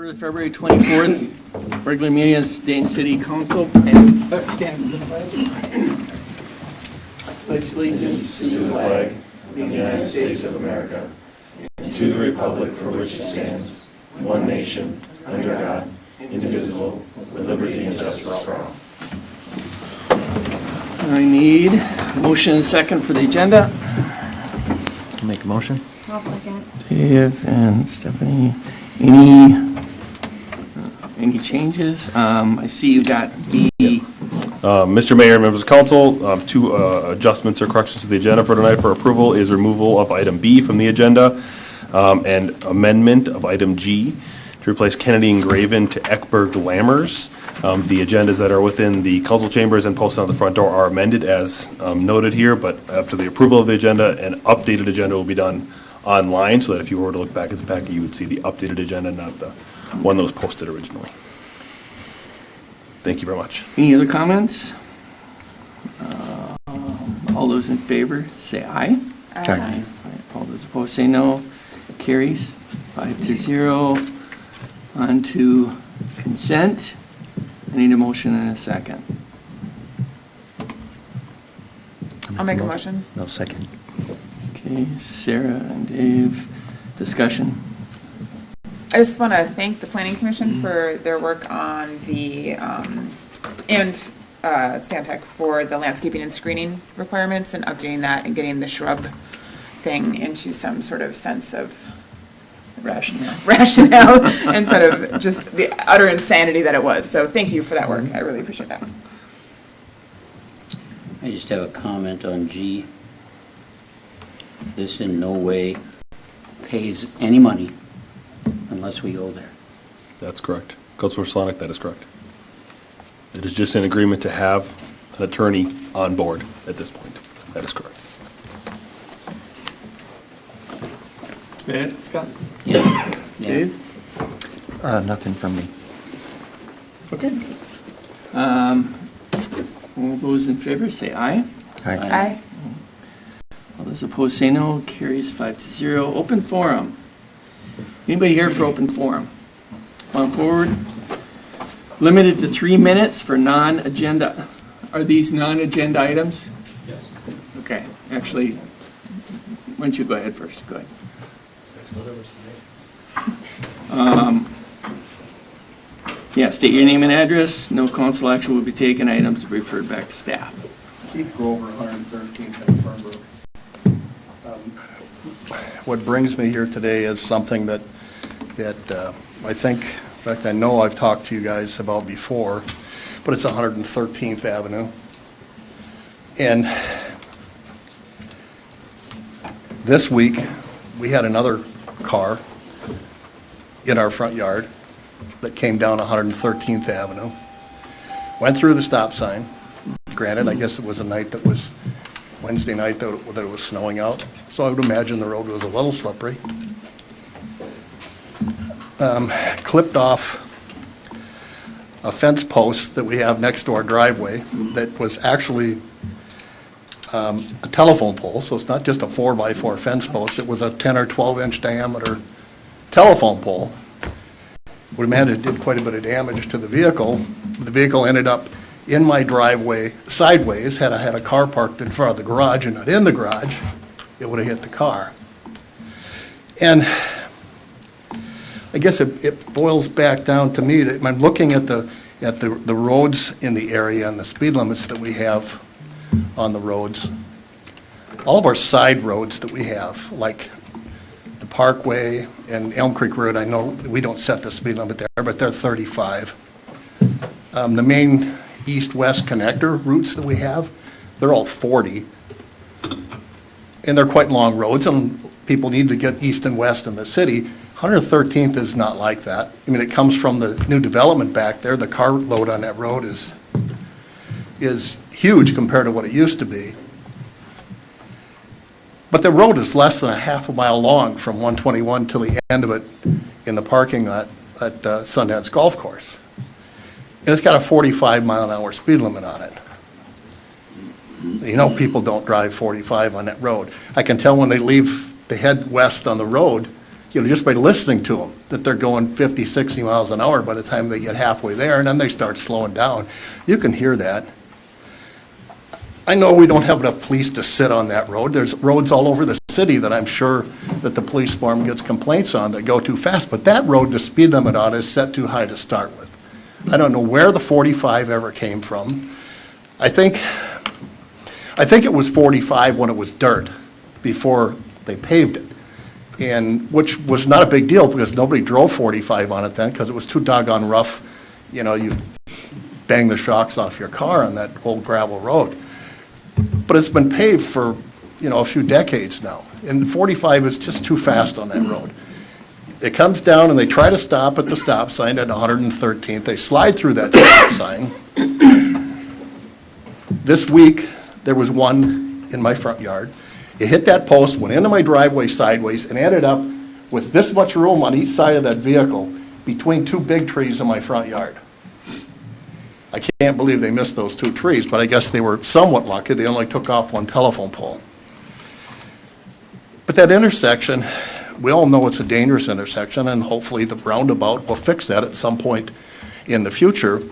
Order the February 24th regular meeting of Dayton City Council. And stand for the pledge. Pledge allegiance to the flag of the United States of America, and to the republic for which it stands, one nation, under God, indivisible, with liberty and justice for all. I need a motion and a second for the agenda. Make a motion. I'll second. Dave and Stephanie, any changes? I see you got the, Mr. Mayor, members of council, two adjustments or corrections to the agenda for tonight for approval is removal of item B from the agenda and amendment of item G to replace Kennedy and Graven to Eckberg Lammers. The agendas that are within the council chambers and posted on the front door are amended as noted here, but after the approval of the agenda, an updated agenda will be done online so that if you were to look back at the packet, you would see the updated agenda, not the one that was posted originally. Thank you very much. any other comments? All those in favor, say aye. Aye. All those opposed, say no. Carries 5-0. On to consent. I need a motion and a second. I'll make a motion. No, second. Okay, Sarah and Dave, discussion. I just want to thank the Planning Commission for their work on the, and Stantec for the landscaping and screening requirements and updating that and getting the shrub thing into some sort of sense of rationale instead of just the utter insanity that it was. So thank you for that work. I really appreciate that. I just have a comment on G. This in no way pays any money unless we go there. That's correct. Councilor Slonick, that is correct. It is just an agreement to have an attorney on board at this point. That is correct. Scott? Yeah. Dave? Nothing from me. Okay. All those in favor, say aye. Aye. Aye. All those opposed, say no. Carries 5-0. Open forum. Anybody here for open forum? Come on forward. Limited to 3 minutes for non-agenda. Are these non-agenda items? Yes. Okay, actually, why don't you go ahead first? Go ahead. Yeah, state your name and address. No council action will be taken. Items will be referred back to staff. Keith Grover, 113th and Fernbrook. What brings me here today is something that I think, in fact, I know I've talked to you guys about before, but it's 113th Avenue. And this week, we had another car in our front yard that came down 113th Avenue, went through the stop sign. Granted, I guess it was a night that was Wednesday night that it was snowing out, so I would imagine the road was a little slippery. Clipped off a fence post that we have next to our driveway that was actually a telephone pole, so it's not just a 4x4 fence post, it was a 10 or 12 inch diameter telephone pole. Would imagine it did quite a bit of damage to the vehicle. The vehicle ended up in my driveway sideways. Had I had a car parked in front of the garage and not in the garage, it would have hit the car. And I guess it boils back down to me that I'm looking at the roads in the area and the speed limits that we have on the roads. All of our side roads that we have, like the Parkway and Elm Creek Road, I know we don't set the speed limit there, but they're 35. The main east-west connector routes that we have, they're all 40. And they're quite long roads, and people need to get east and west in the city. 113th is not like that. I mean, it comes from the new development back there. The car load on that road is huge compared to what it used to be. But the road is less than a half a mile long from 121 till the end of it in the parking lot at Sundance Golf Course. And it's got a 45-mile-an-hour speed limit on it. You know, people don't drive 45 on that road. I can tell when they head west on the road, just by listening to them, that they're going 50, 60 miles an hour by the time they get halfway there, and then they start slowing down. You can hear that. I know we don't have enough police to sit on that road. There's roads all over the city that I'm sure that the police department gets complaints on that go too fast, but that road, the speed limit on it is set too high to start with. I don't know where the 45 ever came from. I think it was 45 when it was dirt, before they paved it. And which was not a big deal because nobody drove 45 on it then because it was too doggone rough. You bang the shocks off your car on that old gravel road. But it's been paved for, a few decades now. And 45 is just too fast on that road. It comes down and they try to stop at the stop sign at 113th. They slide through that stop sign. This week, there was one in my front yard. It hit that post, went into my driveway sideways, and ended up with this much room on each side of that vehicle between two big trees in my front yard. I can't believe they missed those two trees, but I guess they were somewhat lucky. They only took off one telephone pole. But that intersection, we all know it's a dangerous intersection, and hopefully the roundabout will fix that at some point in the future.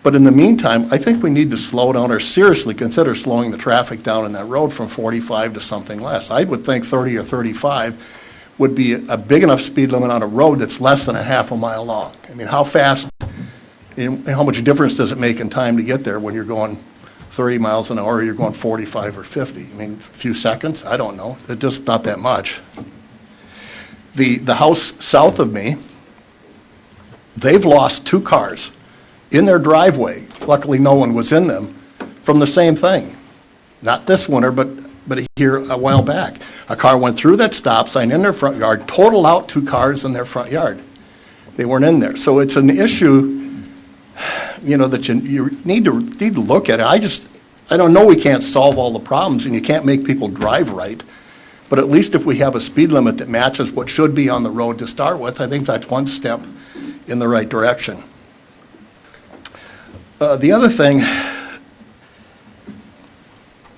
But in the meantime, I think we need to slow down or seriously consider slowing the traffic down in that road from 45 to something less. I would think 30 or 35 would be a big enough speed limit on a road that's less than a half a mile long. I mean, how fast, and how much difference does it make in time to get there when you're going 30 miles an hour or you're going 45 or 50? I mean, a few seconds? I don't know. It's just not that much. The house south of me, they've lost two cars in their driveway. Luckily, no one was in them from the same thing. Not this winter, but here a while back. A car went through that stop sign in their front yard, totaled out two cars in their front yard. They weren't in there. So it's an issue, that you need to look at it. I don't know we can't solve all the problems, and you can't make people drive right. But at least if we have a speed limit that matches what should be on the road to start with, I think that's one step in the right direction. The other thing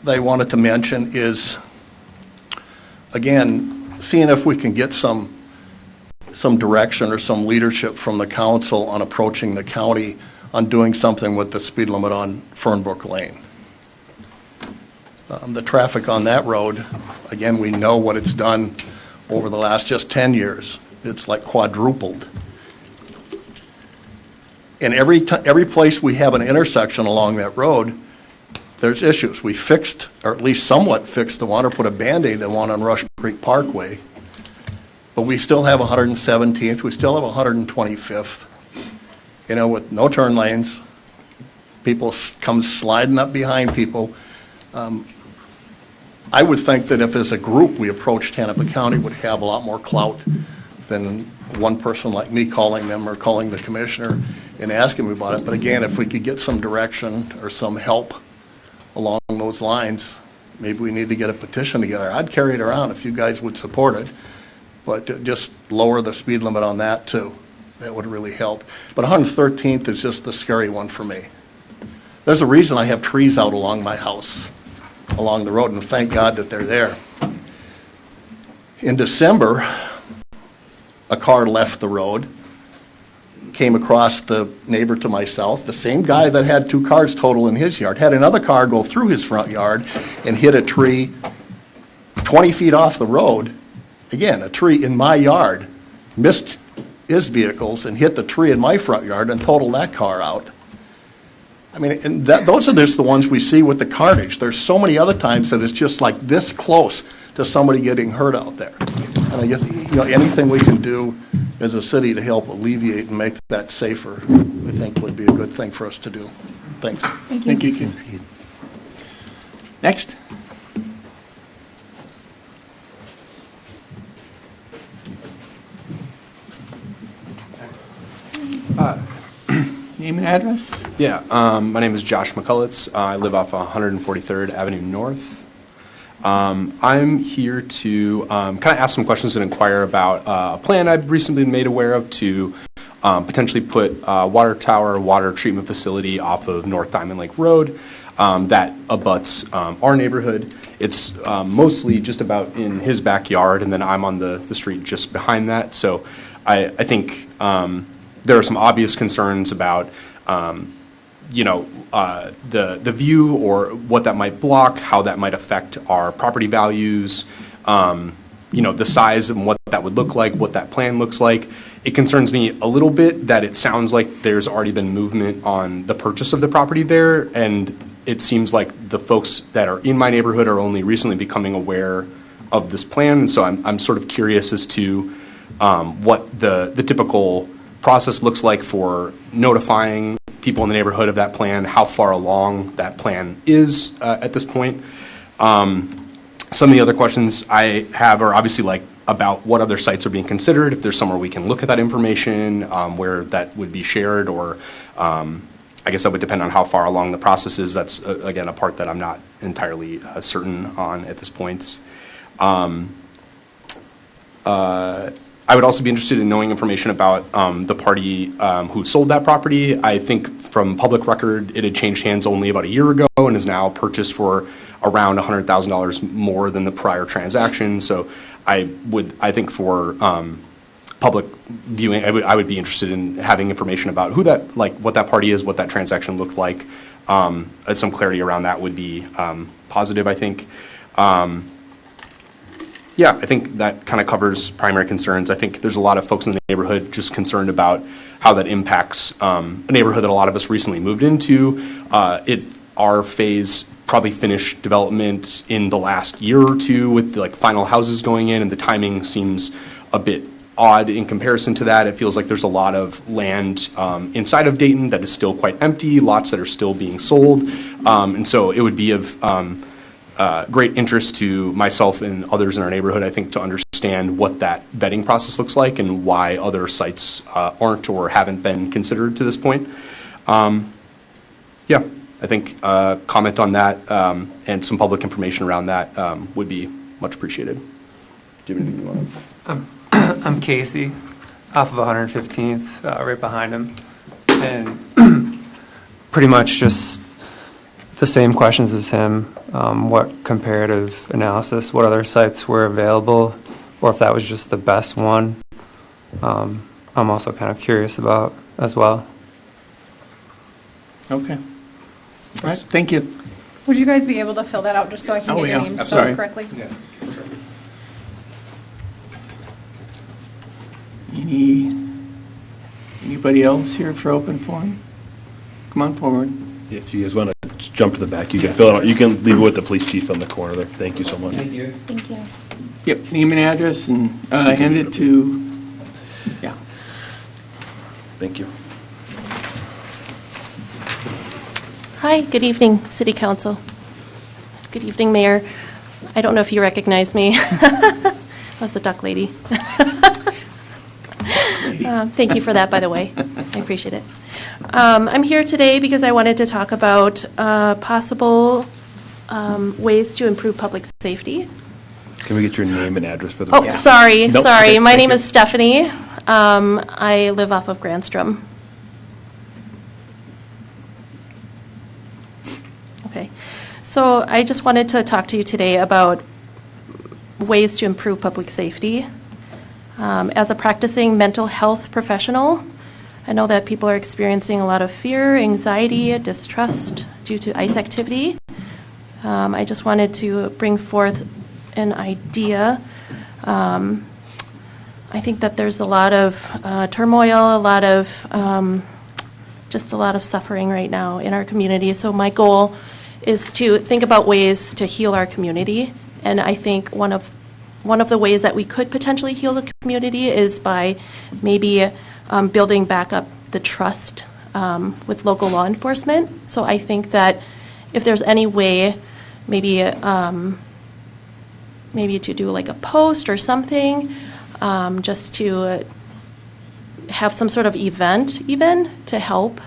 that I wanted to mention is, again, seeing if we can get some direction or some leadership from the council on approaching the county on doing something with the speed limit on Fernbrook Lane. The traffic on that road, again, we know what it's done over the last just 10 years. It's like quadrupled. And every place we have an intersection along that road, there's issues. We fixed, or at least somewhat fixed the one, or put a Band-Aid on one on Rush Creek Parkway. But we still have 117th, we still have 125th, with no turn lanes. People come sliding up behind people. I would think that if as a group we approached Hennepin County, would have a lot more clout than one person like me calling them or calling the commissioner and asking me about it. But again, if we could get some direction or some help along those lines, maybe we need to get a petition together. I'd carry it around if you guys would support it, but just lower the speed limit on that too. That would really help. But 113th is just the scary one for me. There's a reason I have trees out along my house, along the road, and thank God that they're there. In December, a car left the road, came across the neighbor to my south, the same guy that had two cars total in his yard, had another car go through his front yard and hit a tree 20 feet off the road. Again, a tree in my yard, missed his vehicles and hit the tree in my front yard and totaled that car out. I mean, and those are just the ones we see with the carnage. There's so many other times that it's just like this close to somebody getting hurt out there. And I guess, anything we can do as a city to help alleviate and make that safer, I think would be a good thing for us to do. Thanks. Thank you. Thank you. Next. Name and address? Yeah, my name is Josh McCullitz. I live off 143rd Avenue North. I'm here to kind of ask some questions and inquire about a plan I've recently been made aware of to potentially put a water tower, water treatment facility off of North Diamond Lake Road. that abuts our neighborhood. It's mostly just about in his backyard, and then I'm on the street just behind that. So I think there are some obvious concerns about, the view or what that might block, how that might affect our property values, the size and what that would look like, what that plan looks like. It concerns me a little bit that it sounds like there's already been movement on the purchase of the property there, and it seems like the folks that are in my neighborhood are only recently becoming aware of this plan. And so I'm sort of curious as to what the typical process looks like for notifying people in the neighborhood of that plan, how far along that plan is at this point. Some of the other questions I have are obviously like about what other sites are being considered, if there's somewhere we can look at that information, where that would be shared, or I guess that would depend on how far along the process is. That's, again, a part that I'm not entirely certain on at this point. I would also be interested in knowing information about the party who sold that property. I think from public record, it had changed hands only about a year ago and is now purchased for around $100,000 more than the prior transaction. So I think for public viewing, I would be interested in having information about who that, like what that party is, what that transaction looked like. Some clarity around that would be positive, I think. Yeah, I think that kind of covers primary concerns. I think there's a lot of folks in the neighborhood just concerned about how that impacts a neighborhood that a lot of us recently moved into. Our phase probably finished development in the last year or two with like final houses going in, and the timing seems a bit odd in comparison to that. It feels like there's a lot of land inside of Dayton that is still quite empty, lots that are still being sold. And so it would be of great interest to myself and others in our neighborhood, I think, to understand what that vetting process looks like and why other sites aren't or haven't been considered to this point. Yeah, I think comment on that and some public information around that would be much appreciated. Do you have anything you want to? I'm Casey, off of 115th, right behind him. And pretty much just the same questions as him. What comparative analysis, what other sites were available, or if that was just the best one. I'm also kind of curious about as well. Okay. All right, thank you. Would you guys be able to fill that out just so I can Oh, get your yeah. names Absolutely. spelled correctly? Yeah. Anybody else here for open forum? Come on forward. If you guys want to jump to the back, you can fill it out. You can leave it with the police chief on the corner there. Thank you so much. Thank you. Yep, name and address and hand it to, yeah. Thank you. Hi, good evening, City Council. Good evening, Mayor. I don't know if you recognize me. I was the duck lady. Thank you for that, by the way. I appreciate it. I'm here today because I wanted to talk about possible ways to improve public safety. Can we get your name and address for the Oh, record? sorry, Nope, sorry. okay, My thank name you. is Stephanie. I live off of Grandstrom. Okay. So I just wanted to talk to you today about ways to improve public safety. As a practicing mental health professional, I know that people are experiencing a lot of fear, anxiety, distrust due to ICE activity. I just wanted to bring forth an idea. I think that there's a lot of turmoil, a lot of suffering right now in our community. So my goal is to think about ways to heal our community. And I think one of the ways that we could potentially heal the community is by maybe building back up the trust with local law enforcement. So I think that if there's any way, maybe to do like a post or something, just to have some sort of event even to help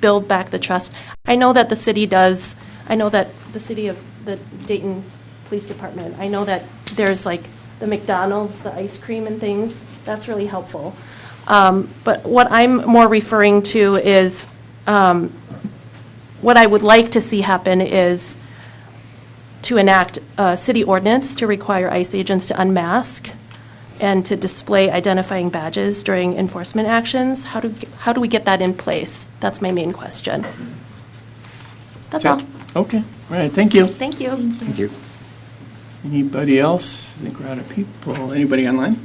build back the trust. I know that the city does, I know that the city of the Dayton Police Department, I know that there's like the McDonald's, the ice cream and things, that's really helpful. But what I'm more referring to is what I would like to see happen is to enact a city ordinance to require ICE agents to unmask and to display identifying badges during enforcement actions. How do we get that in place? That's my main question. That's all. Okay, all right, thank you. Thank you. Thank you. Anybody else? I think we're out of people. Anybody online?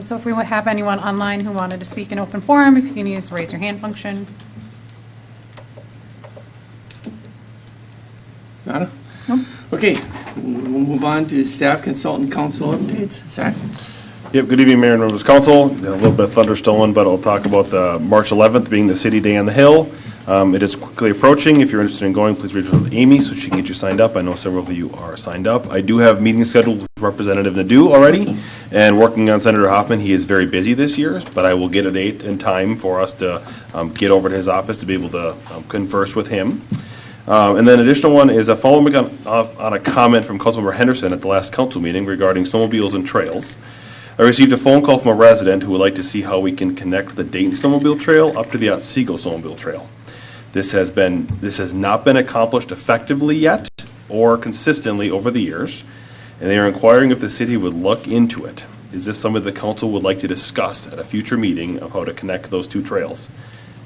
So if we have anyone online who wanted to speak in open forum, if you can use the raise your hand function. Nada? No. Okay, we'll move on to staff consultant council updates. Zach? Yep, good evening, Mayor and members of council. A little bit of thunderstorming, but I'll talk about the March 11th being the City Day on the Hill. It is quickly approaching. If you're interested in going, please reach out to Amy so she can get you signed up. I know several of you are signed up. I do have meetings scheduled with Representative Nadeau already, and working on Senator Hoffman. He is very busy this year, but I will get a date and time for us to get over to his office to be able to converse with him. And then additional one is a following on a comment from Councilmember Henderson at the last council meeting regarding snowmobiles and trails. I received a phone call from a resident who would like to see how we can connect the Dayton Snowmobile Trail up to the Otsego Snowmobile Trail. This has not been accomplished effectively yet or consistently over the years, and they are inquiring if the city would look into it. Is this something the council would like to discuss at a future meeting of how to connect those two trails?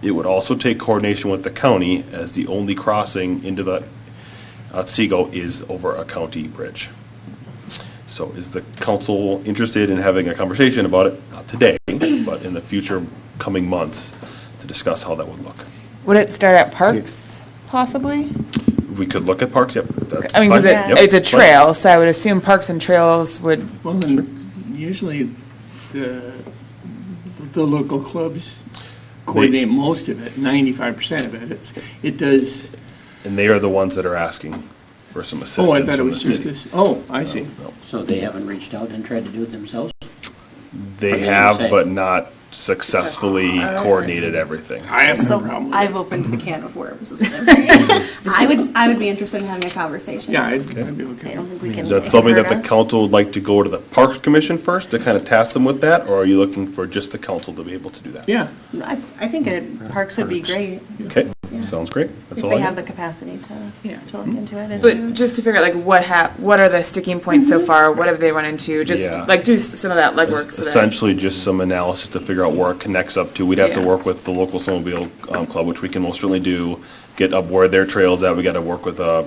It would also take coordination with the county, as the only crossing into the Otsego is over a county bridge. So is the council interested in having a conversation about it, not today, but in the future coming months, to discuss how that would look? Would it start at Parks, possibly? We could look at parks, yep. That's I mean, because fine. Yep, it's a fine. trail, so I would assume Parks and Trails would, Well, then, usually the local clubs coordinate most of it, 95% of it. It does. And they are the ones that are asking for some assistance Oh, I thought it from the was just city. this. Oh, I see. No. So they haven't reached out and tried to do it themselves? They Or they have, say- but not successfully coordinated everything. I have no So problem with I've it. opened the can of worms, is what I'm saying. I would be interested in having a conversation. Yeah, I'd be I okay. don't think we can. Is that it something can that the hurt us. council would like to go to the Parks Commission first to kind of task them with that? Or are you looking for just the council to be able to do that? Yeah, I think parks would be great Okay, sounds great. That's if all they I have have. the capacity Yeah. to look into it. but just to figure out, like, what are the sticking points so far? What have they run into? Just, Yeah. like, do some of that legwork so that. Essentially, just some analysis to figure out where it connects up to. We'd have to Yeah. work with the local snowmobile club, which we can most certainly do, get up where their trail's at. We got to work with a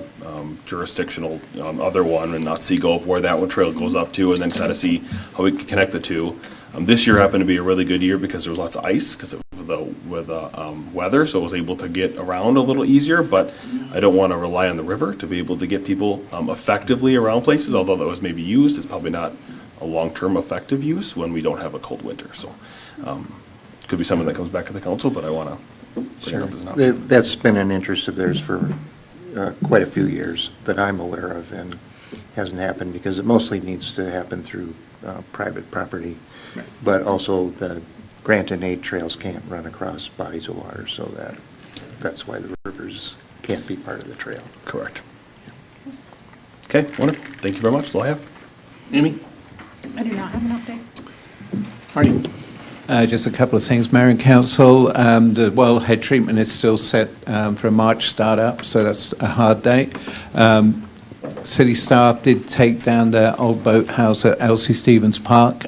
jurisdictional other one in Otsego of where that one trail goes up to, and then kind of see how we can connect the two. This year happened to be a really good year because there was lots of ice because with the weather, so I was able to get around a little easier, but I don't want to rely on the river to be able to get people effectively around places, although that was maybe used. It's probably not a long-term effective use when we don't have a cold winter, so could be something that comes back to the council, but I want to bring it up as an option. That's been an interest of theirs for quite a few years that I'm aware of, and hasn't happened because it mostly needs to happen through private property. But also the grant and aid trails can't run across bodies of water, so that's why the rivers can't be part of the trail. Correct. Okay, wonderful. Thank you very much. That's all I have. Amy? I do not have an update. Marty? Just a couple of things, Mayor and Council. The wellhead treatment is still set for a March start-up, so that's a hard date. City staff did take down their old boathouse at Elsie Stevens Park.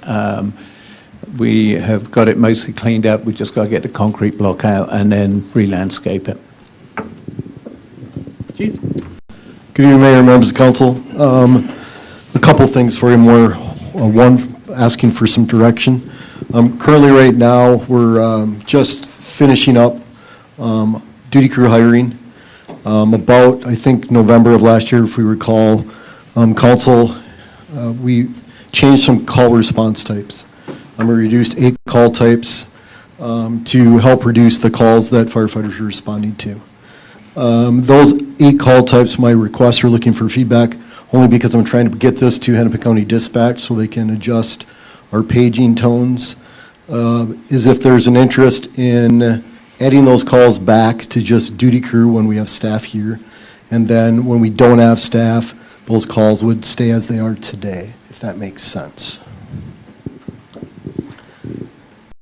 We have got it mostly cleaned up. We've just got to get the concrete block out and then re-landscape it. Chief? Good evening, Mayor, members of council. A couple things for you more. One, asking for some direction. Currently, right now, we're just finishing up duty crew hiring. About, I think, November of last year, if we recall, council, we changed some call response types. We reduced 8 call types to help reduce the calls that firefighters are responding to. Those 8 call types, my requests are looking for feedback only because I'm trying to get this to Hennepin County Dispatch so they can adjust our paging tones. Is if there's an interest in adding those calls back to just duty crew when we have staff here. And then when we don't have staff, those calls would stay as they are today, if that makes sense.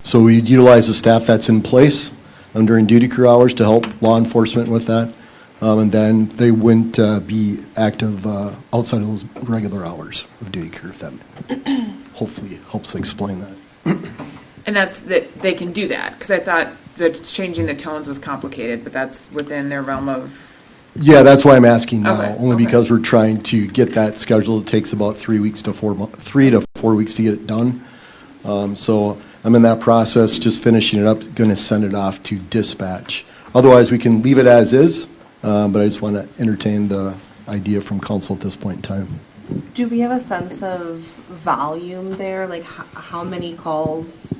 So we'd utilize the staff that's in place during duty crew hours to help law enforcement with that. And then they wouldn't be active outside of those regular hours of duty crew, if that hopefully helps explain that. And that's, that they can do that, because I thought that changing the tones was complicated, but that's within their realm of, Yeah, that's why I'm asking now, Okay, only okay. because we're trying to get that scheduled. It takes about 3 to 4 weeks to get it done. So I'm in that process, just finishing it up, going to send it off to dispatch. Otherwise, we can leave it as is, but I just want to entertain the idea from council at this point in time. Do we have a sense of volume there? Like how many calls?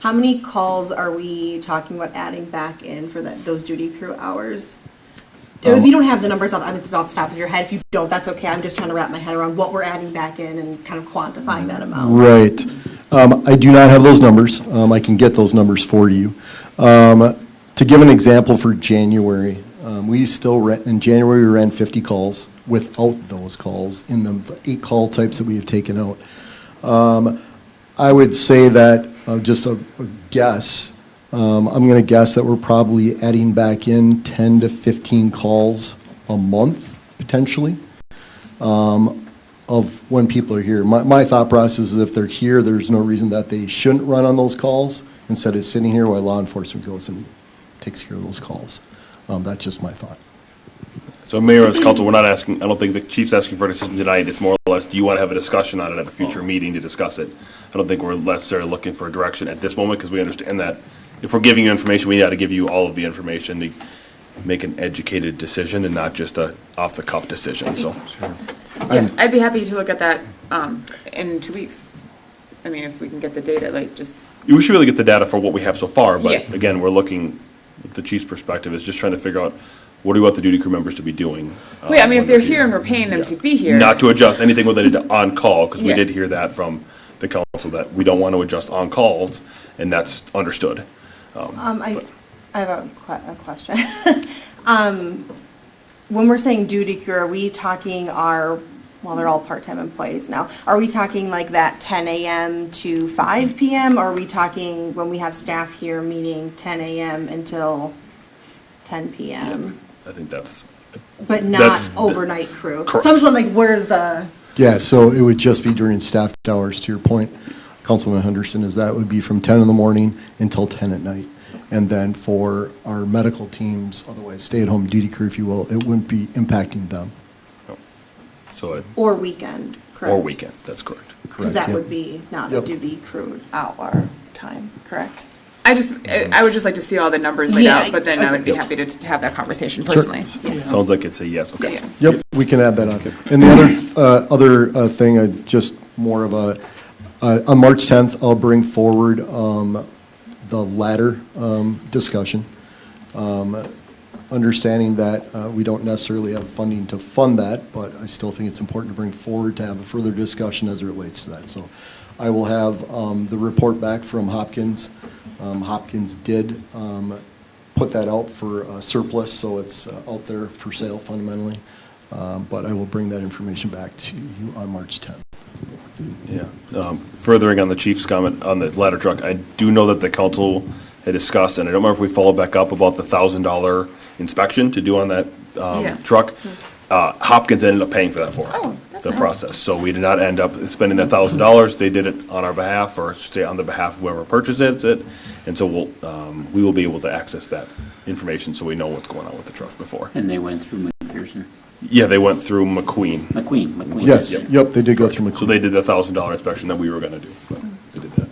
How many calls are we talking about adding back in for those duty crew hours? If you don't have the numbers off the top of your head, if you don't, that's okay. I'm just trying to wrap my head around what we're adding back in and kind of quantifying that amount. Right. I do not have those numbers. I can get those numbers for you. To give an example for January, in January, we ran 50 calls without those calls in the 8 call types that we have taken out. I would say that, just a guess, I'm going to guess that we're probably adding back in 10 to 15 calls a month, potentially, of when people are here. My thought process is if they're here, there's no reason that they shouldn't run on those calls instead of sitting here while law enforcement goes and takes care of those calls. That's just my thought. So Mayor and Council, we're not asking, I don't think the chief's asking for a decision tonight. It's more or less, do you want to have a discussion on it at a future meeting to discuss it? I don't think we're necessarily looking for a direction at this moment, because we understand that if we're giving you information, we got to give you all of the information to make an educated decision and not just a off-the-cuff decision, so. yeah, I'd be happy to look at that in 2 weeks. I mean, if we can get the data, like, just, We should really get the data for what we have so far, but Yeah. again, we're looking, the chief's perspective is just trying to figure out what do we want the duty crew members to be doing. wait, I mean, when if they're here. here and we're paying them Yeah. to be here. Not to adjust anything related to on-call, because we Yeah. did hear that from the council, that we don't want to adjust on-calls, and that's understood. I have a question. When we're saying duty crew, are we talking well, they're all part-time employees now. Are we talking like that 10 a.m. to 5 p.m.? Or are we talking when we have staff here meeting 10 a.m. until 10 p.m.? I think that's, But not That's overnight crew? Correct. So I'm just wondering, like, where's the, Yeah, so it would just be during staff hours, to your point, Councilman Henderson, is that would be from 10 in the morning until 10 at night. And then for our medical teams, otherwise stay-at-home duty crew, if you will, it wouldn't be impacting them. so, or weekend, correct? or weekend, that's correct. Because that Correct, would be not a Yep. duty crew hour time, correct? I would just like to see all the numbers laid Yeah, out, but then I would be okay. happy to have that conversation Sure. personally. Sounds like it's a yes, okay. Yeah. Yep, we can add that on. And the other thing, just more of a, on March 10th, I'll bring forward the ladder discussion. Understanding that we don't necessarily have funding to fund that, but I still think it's important to bring forward to have a further discussion as it relates to that. So I will have the report back from Hopkins. Hopkins did put that out for surplus, so it's out there for sale fundamentally. But I will bring that information back to you on March 10th. Yeah. Furthering on the chief's comment on the ladder truck, I do know that the council had discussed, and I don't remember if we followed back up about the $1,000 inspection to do on that Yeah. truck. Hopkins ended up paying for that for us, Oh, that's the nice. process. So we did not end up spending that $1,000. They did it on our behalf, or I should say on the behalf of whoever purchases it. And so we will be able to access that information so we know what's going on with the truck before. And they went through McPherson. Yeah, they went through McQueen. McQueen. Yes, Yep. yep, they did go through So McQueen. they did the $1,000 inspection that we were gonna do, but they did that.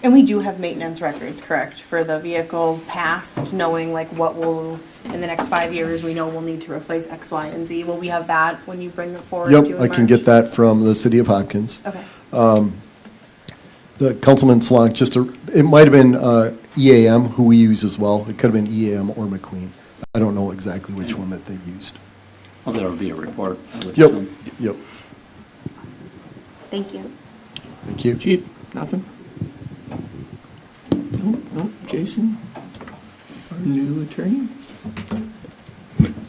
And we do have maintenance records, correct, for the vehicle past, knowing like what will, in the next 5 years, we know we'll need to replace X, Y, and Z. Will we have that when you bring it forward? to Yep, in I can get March? that from the city of Hopkins. Okay. The Councilman Salon, it might have been EAM, who we use as well. It could have been EAM or McQueen. I don't know exactly which one that they used. Well, there will be a report. I would Yep, assume. yep. Thank you. Thank you. Chief, nothing? No, Jason? Our new attorney?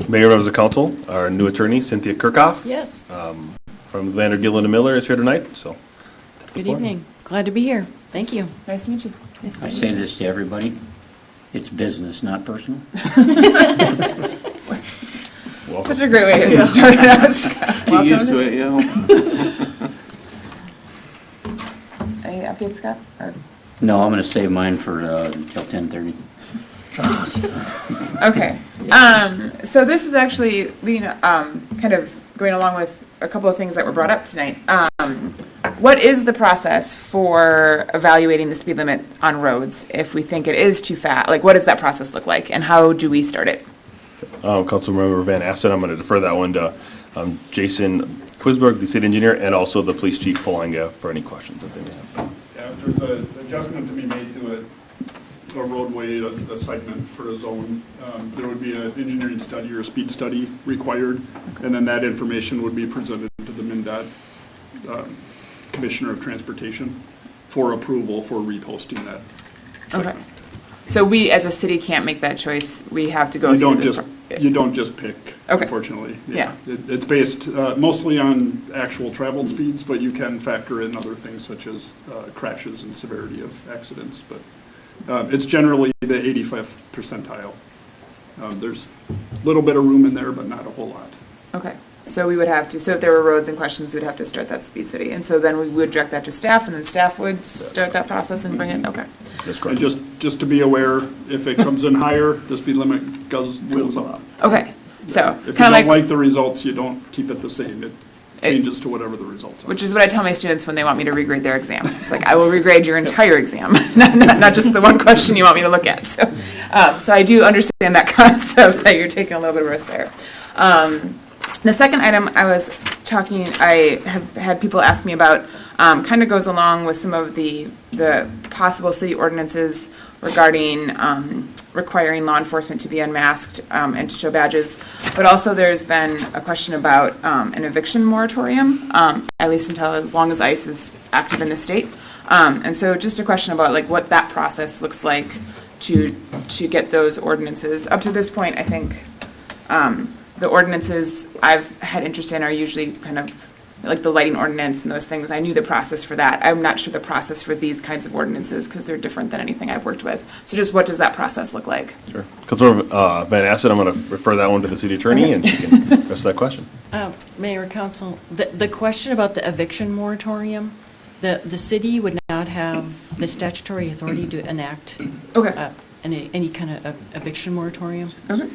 Mayor, members of council, our new attorney, Cynthia Kirchhoff, Yes, from Vander Gillen and Miller is here tonight, so. good evening. Glad to be here. Thank you. Nice to meet you. I say this to everybody, it's business, not personal. Such a great way to start it out, Scott. Get used to it, yeah. Any updates, Scott? Or- No, I'm going to save mine for until 10:30. Okay. So this is actually kind of going along with a couple of things that were brought up tonight. What is the process for evaluating the speed limit on roads if we think it is too fast? Like, what does that process look like, and how do we start it? Councilmember Van Asten, I'm going to defer that one to Jason Quisberg, the city engineer, and also the police chief Palanga for any questions that they may have. Yeah, if there's an adjustment to be made to a roadway, a segment for a zone, there would be an engineering study or a speed study required, and then that information would be presented to the MnDOT Commissioner of Transportation for approval for reposting that segment. Okay. So we, as a city, can't make that choice. We have to go You through don't just pick, Okay. unfortunately. Yeah. It's based mostly on actual traveled speeds, but you can factor in other things such as crashes and severity of accidents. But it's generally the 85th percentile. There's a little bit of room in there, but not a whole lot. Okay. So we would have to, so if there were roads in questions, we'd have to start that speed study. And so then we would direct that to staff, and then staff would start that process and bring it, okay. That's correct. And just to be aware, if it comes in higher, the speed limit goes up. Okay, so If you kind don't of like the results, you don't keep it the same. It changes to whatever the results are. which is what I tell my students when they want me to regrade their exam. It's like, I will regrade your entire exam, not just the one question you want me to look at. So, so I do understand that concept that you're taking a little bit of risk there. The second item I have had people ask me about, kind of goes along with some of the possible city ordinances regarding requiring law enforcement to be unmasked and to show badges. But also there's been a question about an eviction moratorium, at least until as long as ICE is active in the state. And so just a question about like what that process looks like to get those ordinances. Up to this point, I think the ordinances I've had interest in are usually kind of like the lighting ordinance and those things. I knew the process for that. I'm not sure the process for these kinds of ordinances because they're different than anything I've worked with. So just what does that process look like? Sure. Councilmember Van Asten, I'm going to refer that one to the city attorney, and she can address that question. Mayor, Council, the question about the eviction moratorium, the city would not have the statutory authority to enact any kind of eviction moratorium. Okay.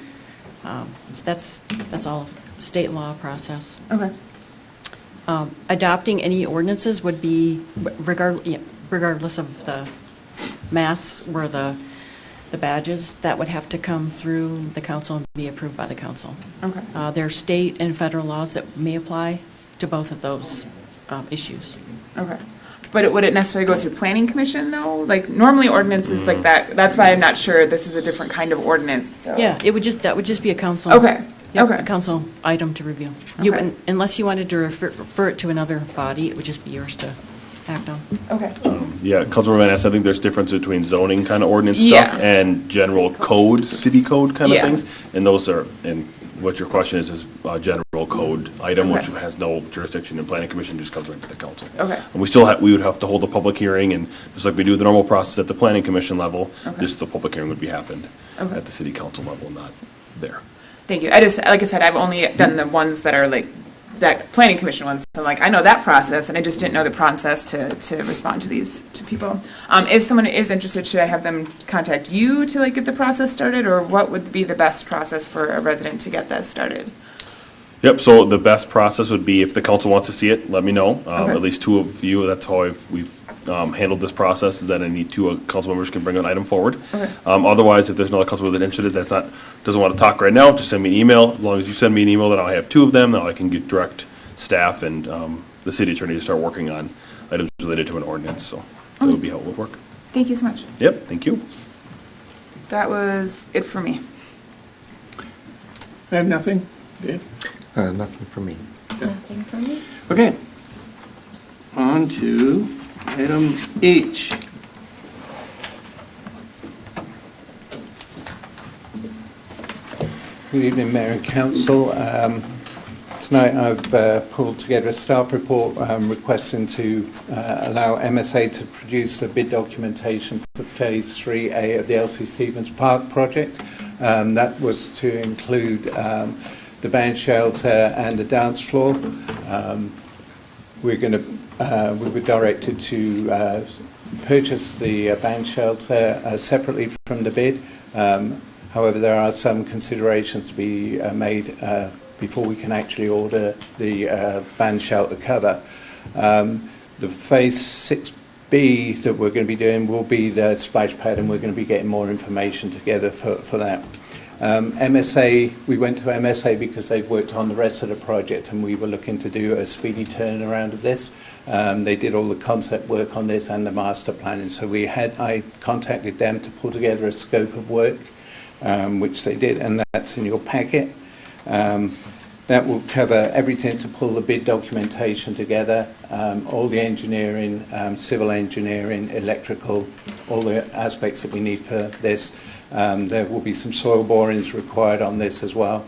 So that's all state law process. Okay. Adopting any ordinances would be, regardless of the masks or the badges, that would have to come through the council and be approved by the council. Okay. There are state and federal laws that may apply to both of those issues. Okay. But would it necessarily go through planning commission though? Like normally ordinances like that, that's why I'm not sure this is a different kind of ordinance, so. Yeah, that would just be a council. Okay. Yep, Okay. a council item to review. Okay. Unless you wanted to refer it to another body, it would just be yours to act on. Okay. Yeah, Councilmember Van Asten, I think there's difference between zoning kind of ordinance Yeah. stuff and general code, city code kind of Yeah. things. And those are, and what your question is a general code item, which Okay. has no jurisdiction in planning commission, just comes right to the council. Okay. And we would have to hold a public hearing, and just like we do the normal process at the planning commission level, just the public hearing would be happened Okay. at the city council level, not there. Thank you. I just, like I said, I've only done the ones that are like, that planning commission ones. So like, I know that process and I just didn't know the process to respond to these, to people. If someone is interested, should I have them contact you to like get the process started, or what would be the best process for a resident to get this started? Yep, so the best process would be if the council wants to see it, let me know. Okay. At least two of you, that's how we've handled this process, is that any two council members can bring an item forward. Okay. Otherwise, if there's another council member that's interested, doesn't want to talk right now, just send me an email. As long as you send me an email, then I'll have two of them, then I can get direct staff and the city attorney to start working on items related to an ordinance, so that would be how it would work. Thank you so much. Yep, thank you. That was it for me. I have nothing. Dave? Nothing for me. Nothing for me. Okay. On to item H. Good evening, Mayor and Council. tonight I've pulled together a staff report requesting to allow MSA to produce the bid documentation for Phase 3A of the Elsie Stevens Park project. That was to include the band shelter and the dance floor. We were directed to purchase the band shelter separately from the bid. However, there are some considerations to be made before we can actually order the band shelter cover. The Phase 6B that we're going to be doing will be the splash pad, and we're going to be getting more information together for that. MSA, we went to MSA because they've worked on the rest of the project, and we were looking to do a speedy turnaround of this. They did all the concept work on this and the master planning, so I contacted them to pull together a scope of work, which they did, and that's in your packet. That will cover everything to pull the bid documentation together, all the engineering, civil engineering, electrical, all the aspects that we need for this. There will be some soil borings required on this as well.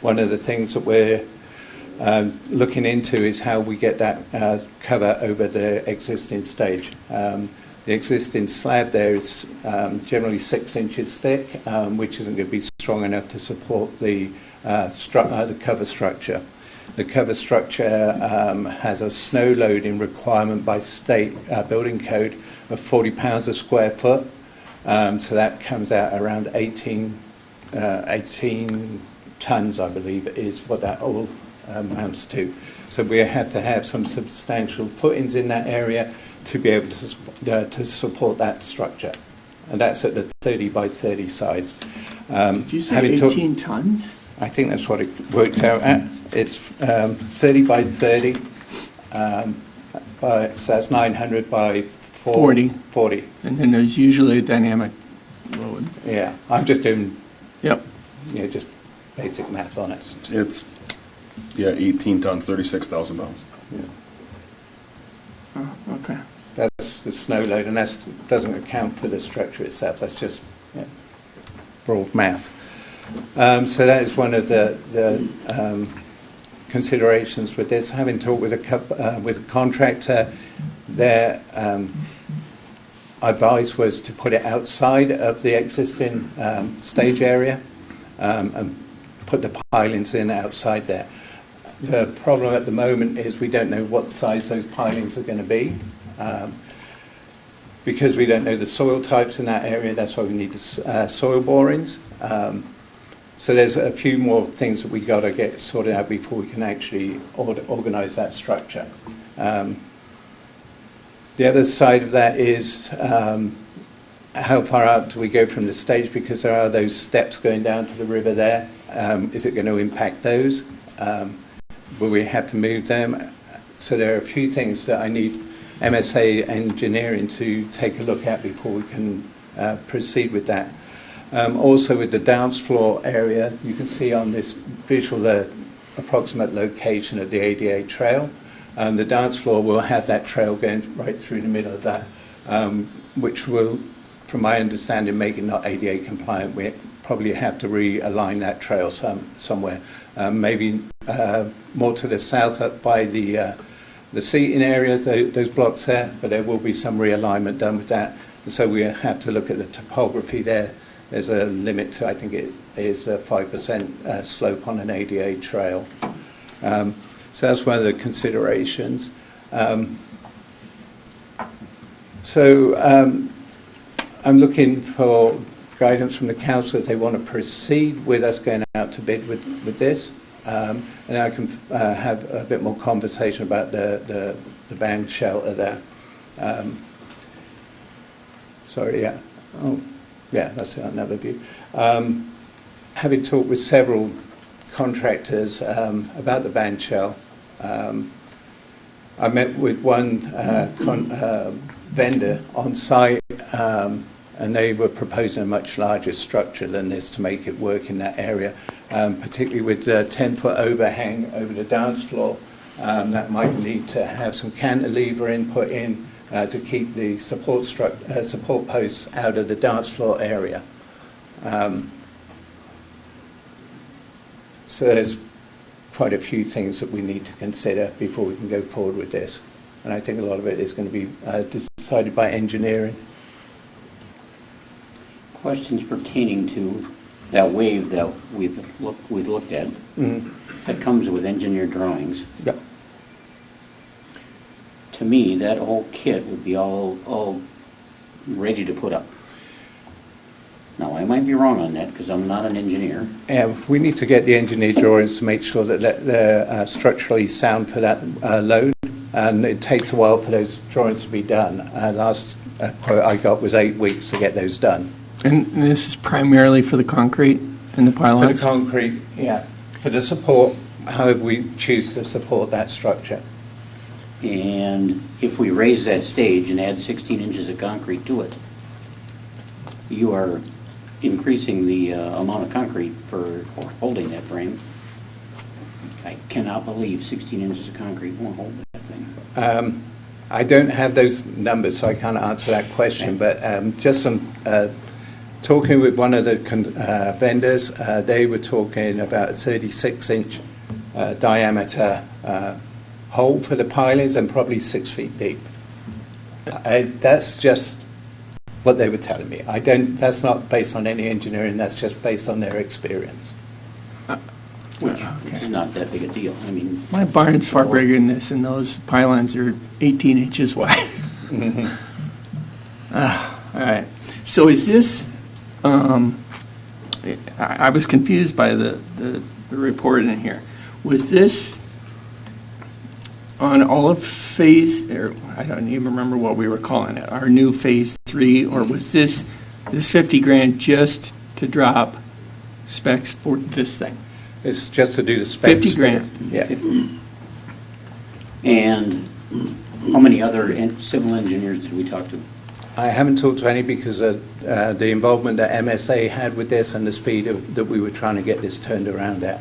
One of the things that we're looking into is how we get that cover over the existing stage. The existing slab there is generally 6 inches thick, which isn't going to be strong enough to support the cover structure. The cover structure has a snow loading requirement by state building code of 40 pounds a square foot. So that comes out around 18 tons, I believe, is what that all amounts to. So we have to have some substantial footings in that area to be able to support that structure. And that's at the 30 by 30 size. Did you say 18 tons? I think that's what it worked out at. It's 30 by 30, so that's 900 by 40. And then there's usually a dynamic load. Yeah, I'm just doing Yep. just basic math on it. It's, 18 tons, 36,000 pounds. Yeah. Oh, okay. That's the snow load, and that doesn't account for the structure itself. That's just broad math. So that is one of the considerations with this. Having talked with a contractor, their advice was to put it outside of the existing stage area and put the pilings in outside there. The problem at the moment is we don't know what size those pilings are going to be. Because we don't know the soil types in that area, that's why we need the soil borings. So there's a few more things that we got to get sorted out before we can actually organise that structure. The other side of that is how far out do we go from the stage, because there are those steps going down to the river there. Is it going to impact those? Will we have to move them? So there are a few things that I need MSA engineering to take a look at before we can proceed with that. Also with the dance floor area, you can see on this visual the approximate location of the ADA trail. The dance floor will have that trail going right through the middle of that, which will, from my understanding, make it not ADA compliant. We probably have to realign that trail somewhere. Maybe more to the south up by the seating area, those blocks there, but there will be some realignment done with that. And so we have to look at the topography there. There's a limit to, I think it is a 5% slope on an ADA trail. So that's one of the considerations. I'm looking for guidance from the council if they want to proceed with us going out to bid with this. And I can have a bit more conversation about the band shelter there. That's another view. Having talked with several contractors about the band shell, I met with one vendor on site, and they were proposing a much larger structure than this to make it work in that area, particularly with the 10-foot overhang over the dance floor. That might need to have some cantilevering put in to keep the support posts out of the dance floor area. So there's quite a few things that we need to consider before we can go forward with this. And I think a lot of it is going to be decided by engineering. Questions pertaining to that wave that we've looked at, that comes with engineered drawings. Yep. To me, that whole kit would be all ready to put up. Now, I might be wrong on that because I'm not an engineer. We need to get the engineer drawings to make sure that they're structurally sound for that load, and it takes a while for those drawings to be done. Last quote I got was 8 weeks to get those done. And this is primarily for the concrete and the For pylons? the concrete, yeah. For the support, however we choose to support that structure. And if we raise that stage and add 16 inches of concrete to it, you are increasing the amount of concrete for holding that frame. I cannot believe 16 inches of concrete won't hold that thing. I don't have those numbers, so I can't answer that question, but just some talking with one of the vendors, they were talking about a 36-inch diameter hole for the pilings and probably 6 feet deep. That's just what they were telling me. That's not based on any engineering, that's just based on their experience. Which is not that big a deal. I mean, My barn's far bigger than this, and those pylons are 18 inches wide. All right. So is this, I was confused by the report in here. Was this on all of phase, or I don't even remember what we were calling it, our new phase 3, or was this 50 grand just to drop specs for this thing? It's just to do the specs. 50 grand. Yeah. and how many other civil engineers did we talk to? I haven't talked to any because of the involvement that MSA had with this and the speed that we were trying to get this turned around at.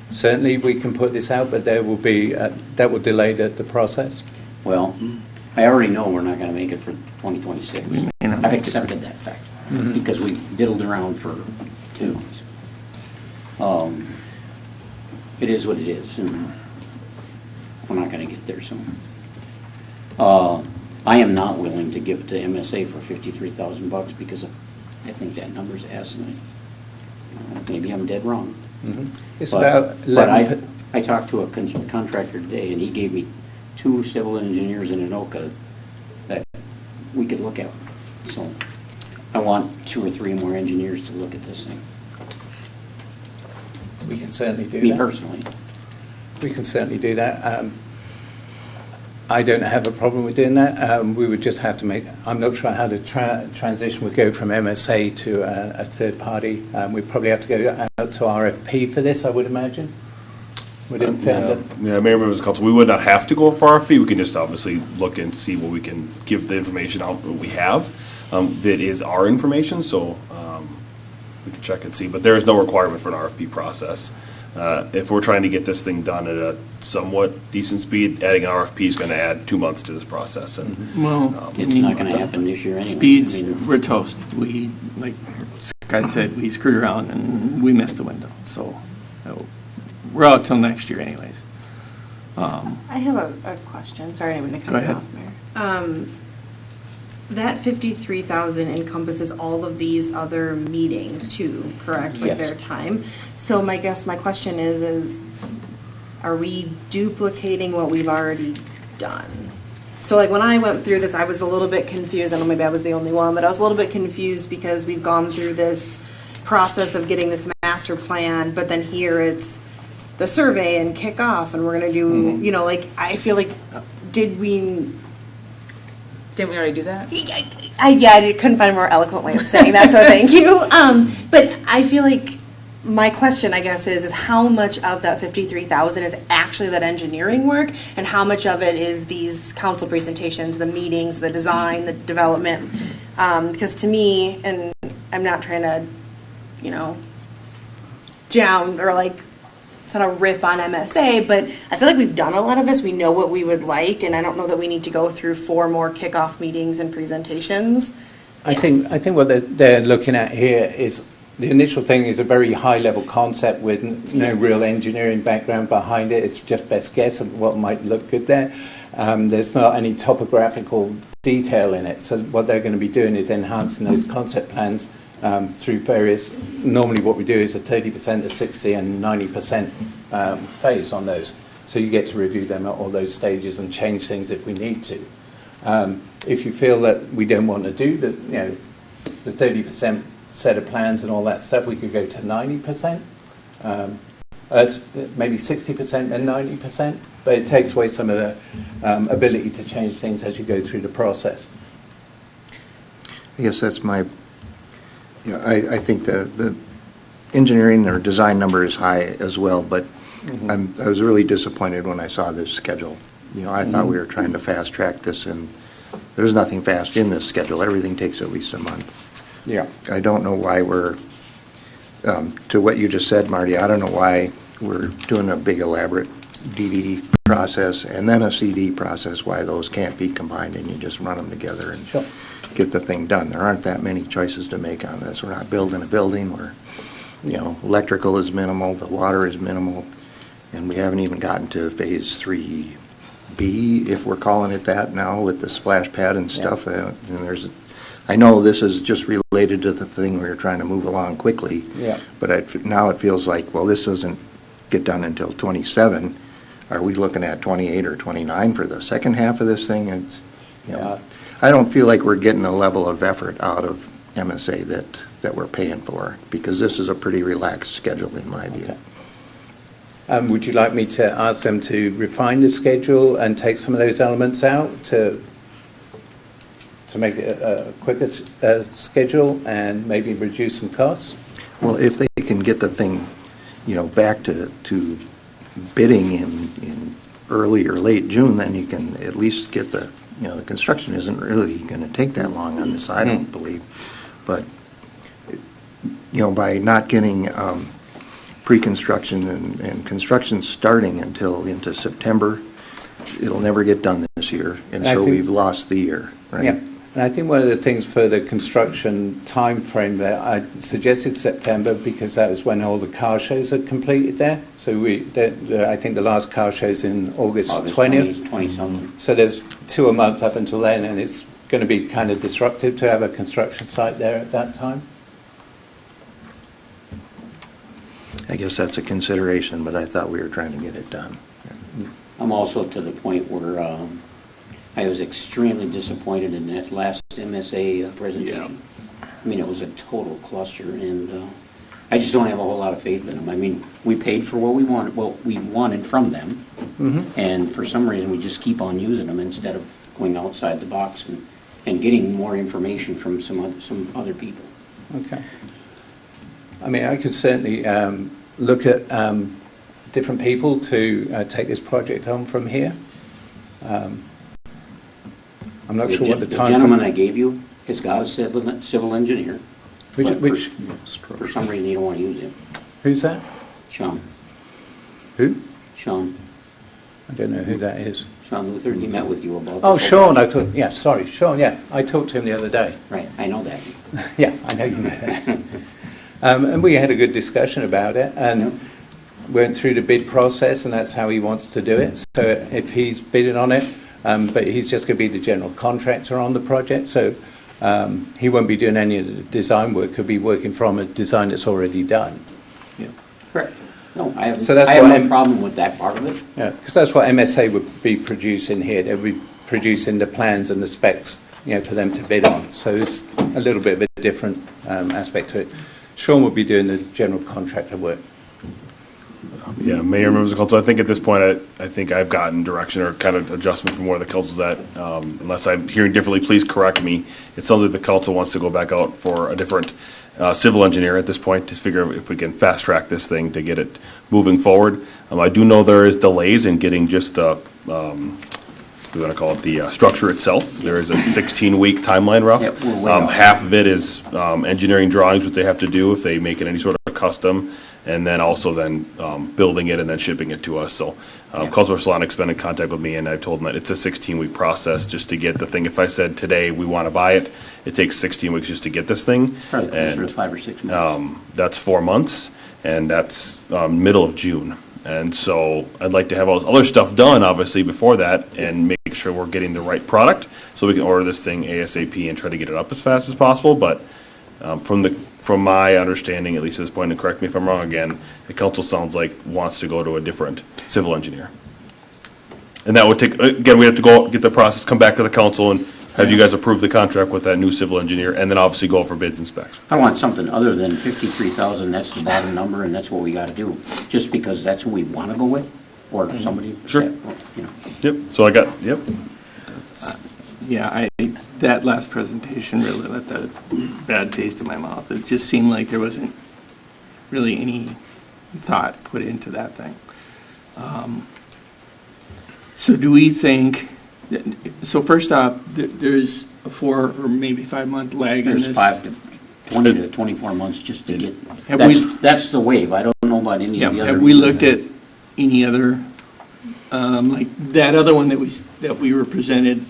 Certainly we can put this out, but there will be, that will delay the process. Well, I already know we're not going to make it for 2026. I've accepted that fact because we've diddled around for 2 months. It is what it is, and we're not going to get there soon. I am not willing to give it to MSA for $53,000 because I think that number's asinine. Maybe I'm dead wrong. It's But about 11. I talked to a contractor today, and he gave me 2 civil engineers in Anoka that we could look at. So I want 2 or 3 more engineers to look at this thing. We can certainly do that. Me personally. We can certainly do that. I don't have a problem with doing that. We would just have to make, I'm not sure how the transition would go from MSA to a third party. We'd probably have to go out to RFP for this, I would imagine. Would it Yeah, Mayor, members of council, we would not have to go for RFP. We can just obviously look and see what we can give the information out that we have. That is our information, so we can check and see. But there is no requirement for an RFP process. If we're trying to get this thing done at a somewhat decent speed, adding an RFP is going to add 2 months to this process. And Well, It's not going to happen this year anyway. Speeds, I mean, we're toast. We, like Scott said, we screwed around and we missed the window. So we're out till next year anyways. I have a question. Sorry, I'm going to Go cut you ahead. off, Mayor. That 53,000 encompasses all of these other meetings too, correct? Like Yes. their time. So my question is are we duplicating what we've already done? So like when I went through this, I was a little bit confused. I don't know, maybe I was the only one, but I was a little bit confused because we've gone through this process of getting this master plan, but then here it's the survey and kick off and we're going to do, you know, like I feel like didn't we already do that? I couldn't find a more eloquent way of saying that, so thank you. But I feel like my question, I guess, is how much of that 53,000 is actually that engineering work, and how much of it is these council presentations, the meetings, the design, the development? Because to me, and I'm not trying to, you know, down or like. It's not a rip on MSA, but I feel like we've done a lot of this. We know what we would like, and I don't know that we need to go through 4 more kickoff meetings and presentations. I think what they're looking at here is the initial thing is a very high-level concept with no real engineering background behind it. It's just best guess of what might look good there. There's not any topographical detail in it. So what they're going to be doing is enhancing those concept plans through various, normally what we do is a 30%, a 60 and 90% phase on those. So you get to review them at all those stages and change things if we need to. If you feel that we don't want to do the 30% set of plans and all that stuff, we could go to 90%, maybe 60% and 90%, but it takes away some of the ability to change things as you go through the process. I guess that's my, I think the engineering or design number is high as well, but I was really disappointed when I saw this schedule. I thought we were trying to fast track this, and there's nothing fast in this schedule. Everything takes at least a month. Yeah. I don't know why we're, to what you just said, Marty, I don't know why we're doing a big elaborate DD process and then a CD process, why those can't be combined and you just run them together and get the thing done. There aren't that many choices to make on this. We're not building a building where, electrical is minimal, the water is minimal, and we haven't even gotten to phase 3B, if we're calling it that now, with the splash pad and stuff. And I know this is just related to the thing we were trying to move along quickly, but now it feels like, well, this doesn't get done until 27. Are we looking at 28 or 29 for the second half of this thing? It's, I don't feel like we're getting a level of effort out of MSA that we're paying for, because this is a pretty relaxed schedule in my view. Would you like me to ask them to refine the schedule and take some of those elements out to make it a quicker schedule and maybe reduce some costs? Well, if they can get the thing, back to bidding in early or late June, then you can at least get the construction isn't really going to take that long on this, I don't believe. But, by not getting pre-construction and construction starting until into September, it'll never get done this year, and so we've lost the year, right? Yeah, and I think one of the things for the construction time frame there, I suggested September because that was when all the car shows had completed there. So I think the last car show's in August 20th. 20-something. So there's 2 a month up until then, and it's going to be kind of disruptive to have a construction site there at that time. I guess that's a consideration, but I thought we were trying to get it done. I'm also to the point where I was extremely disappointed in that last MSA presentation. I mean, it was a total cluster, and I just don't have a whole lot of faith in them. I mean, we paid for what we wanted from them, and for some reason we just keep on using them instead of going outside the box and getting more information from some other people. Okay. I mean, I could certainly look at different people to take this project on from here. I'm not sure what the time... The gentleman I gave you has got a civil engineer. Which for some reason you don't want to use him. Who's that? Sean. Who? Sean. I don't know who that is. Sean Luther, he met with you about... Oh, Sean, Sean, yeah. I talked to him the other day. Right, I know that. Yeah, I know you know that. And we had a good discussion about it, and went through the bid process, and that's how he wants to do it. So if he's bidding on it, but he's just going to be the general contractor on the project, so he won't be doing any of the design work. He'll be working from a design that's already done. Yeah. Correct. No, I have, So that's I have what no problem with that part of it. Yeah, because that's what MSA would be producing here. They'll be producing the plans and the specs, for them to bid on. So it's a little bit of a different aspect to it. Sean will be doing the general contractor work. Yeah, Mayor, members of council, I think at this point, I think I've gotten direction or kind of adjustment from where the council's at. Unless I'm hearing differently, please correct me. It sounds like the council wants to go back out for a different civil engineer at this point to figure if we can fast track this thing to get it moving forward. I do know there is delays in getting just the, we're going to call it the structure itself. There is a 16-week timeline rough. Yep, we're way off. Half of it is engineering drawings, what they have to do if they make it any sort of custom. and then also building it and then shipping it to us. So Culvert Salonic's been in contact with me, and I've told them that it's a 16-week process just to get the thing. If I said today we want to buy it, it takes 16 weeks just to get this thing. Probably closer to 5 or 6 months. That's 4 months, and that's middle of June. And so I'd like to have all this other stuff done, obviously, before that, and make sure we're getting the right product, so we can order this thing ASAP and try to get it up as fast as possible. But from my understanding, at least at this point, and correct me if I'm wrong again, the council sounds like wants to go to a different civil engineer. And that would take, again, we have to go get the process, come back to the council, and have you guys approve the contract with that new civil engineer, and then obviously go for bids and specs. I want something other than 53,000, that's the bottom number, and that's what we gotta do, just because that's who we wanna go with, or somebody. Sure. You know. Yep, so yep. Yeah, that last presentation really left a bad taste in my mouth. It just seemed like there wasn't really any thought put into that thing. So do we think, so first off, there's a 4 or maybe 5 month lag in There's this? 5 to 20 to 24 months just to get, Have we- that's the wave, I don't know about any Yeah, of the other. have we looked at any other, like that other one that we were presented?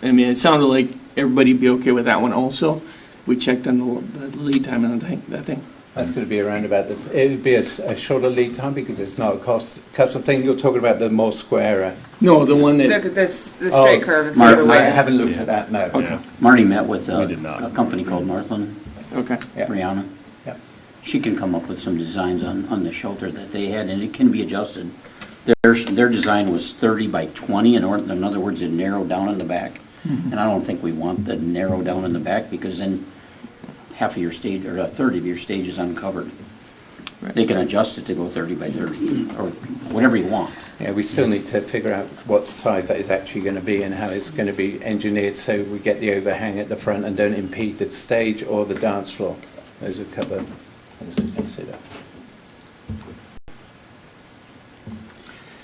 I mean, it sounded like everybody'd be okay with that one also. We checked on the lead time on that thing. That's going to be around about this. It would be a shorter lead time because it's not a custom thing. You're talking about the more square. No, the one that, The straight curve is the Mark, other I way. haven't looked at that, no. okay, Marty met with We did not. a company called Northland, okay. Yeah. Brianna. Yeah. She can come up with some designs on the shelter that they had, and it can be adjusted. Their design was 30 by 20, in other words, it narrowed down in the back. And I don't think we want the narrow down in the back, because then half of your stage, or a third of your stage is uncovered. Right. They can adjust it to go 30 by 30, or whatever you want. Yeah, we still need to figure out what size that is actually going to be and how it's going to be engineered so we get the overhang at the front and don't impede the stage or the dance floor. Those are a couple of things to consider.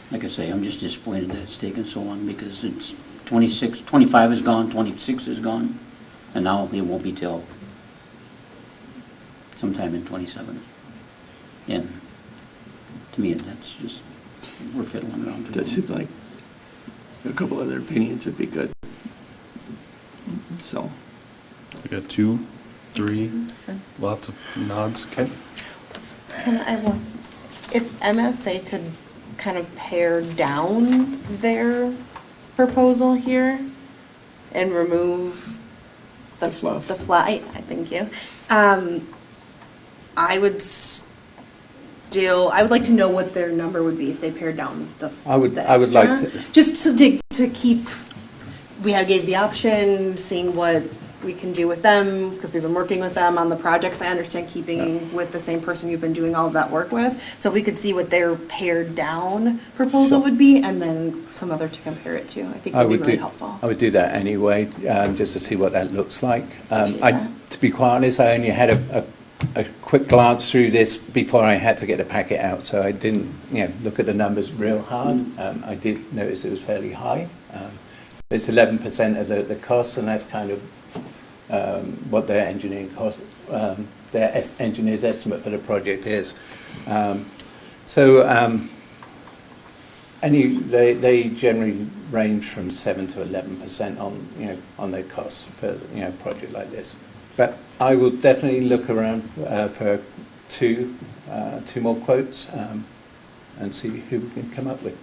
Like I say, I'm just disappointed that it's taken so long, because it's 25 is gone, 26 is gone, and now it won't be till sometime in 27. And to me, that's just, we're fiddling around. That seemed like a couple other opinions would be good. So, We got 2, 3, lots of nods, okay? If MSA could kind of pare down their proposal here and remove the fluff. I thank you. I would like to know what their number would be if they pared down the I would extra. like to. Just to keep, gave the option, seeing what we can do with them, because we've been working with them on the projects. I understand keeping with the same person you've been doing all of that work with. So we could see what their pared down proposal would be, and then some other to compare it to. I think that would be really helpful. I would do that anyway, just to see what that looks like. Appreciate that. To be quite honest, I only had a quick glance through this before I had to get the packet out, so I didn't, look at the numbers real hard. I did notice it was fairly high. It's 11% of the cost, and that's kind of what their engineering cost, their engineer's estimate for the project is. They generally range from 7 to 11% on their costs for a project like this. But I will definitely look around for two more quotes and see who we can come up with.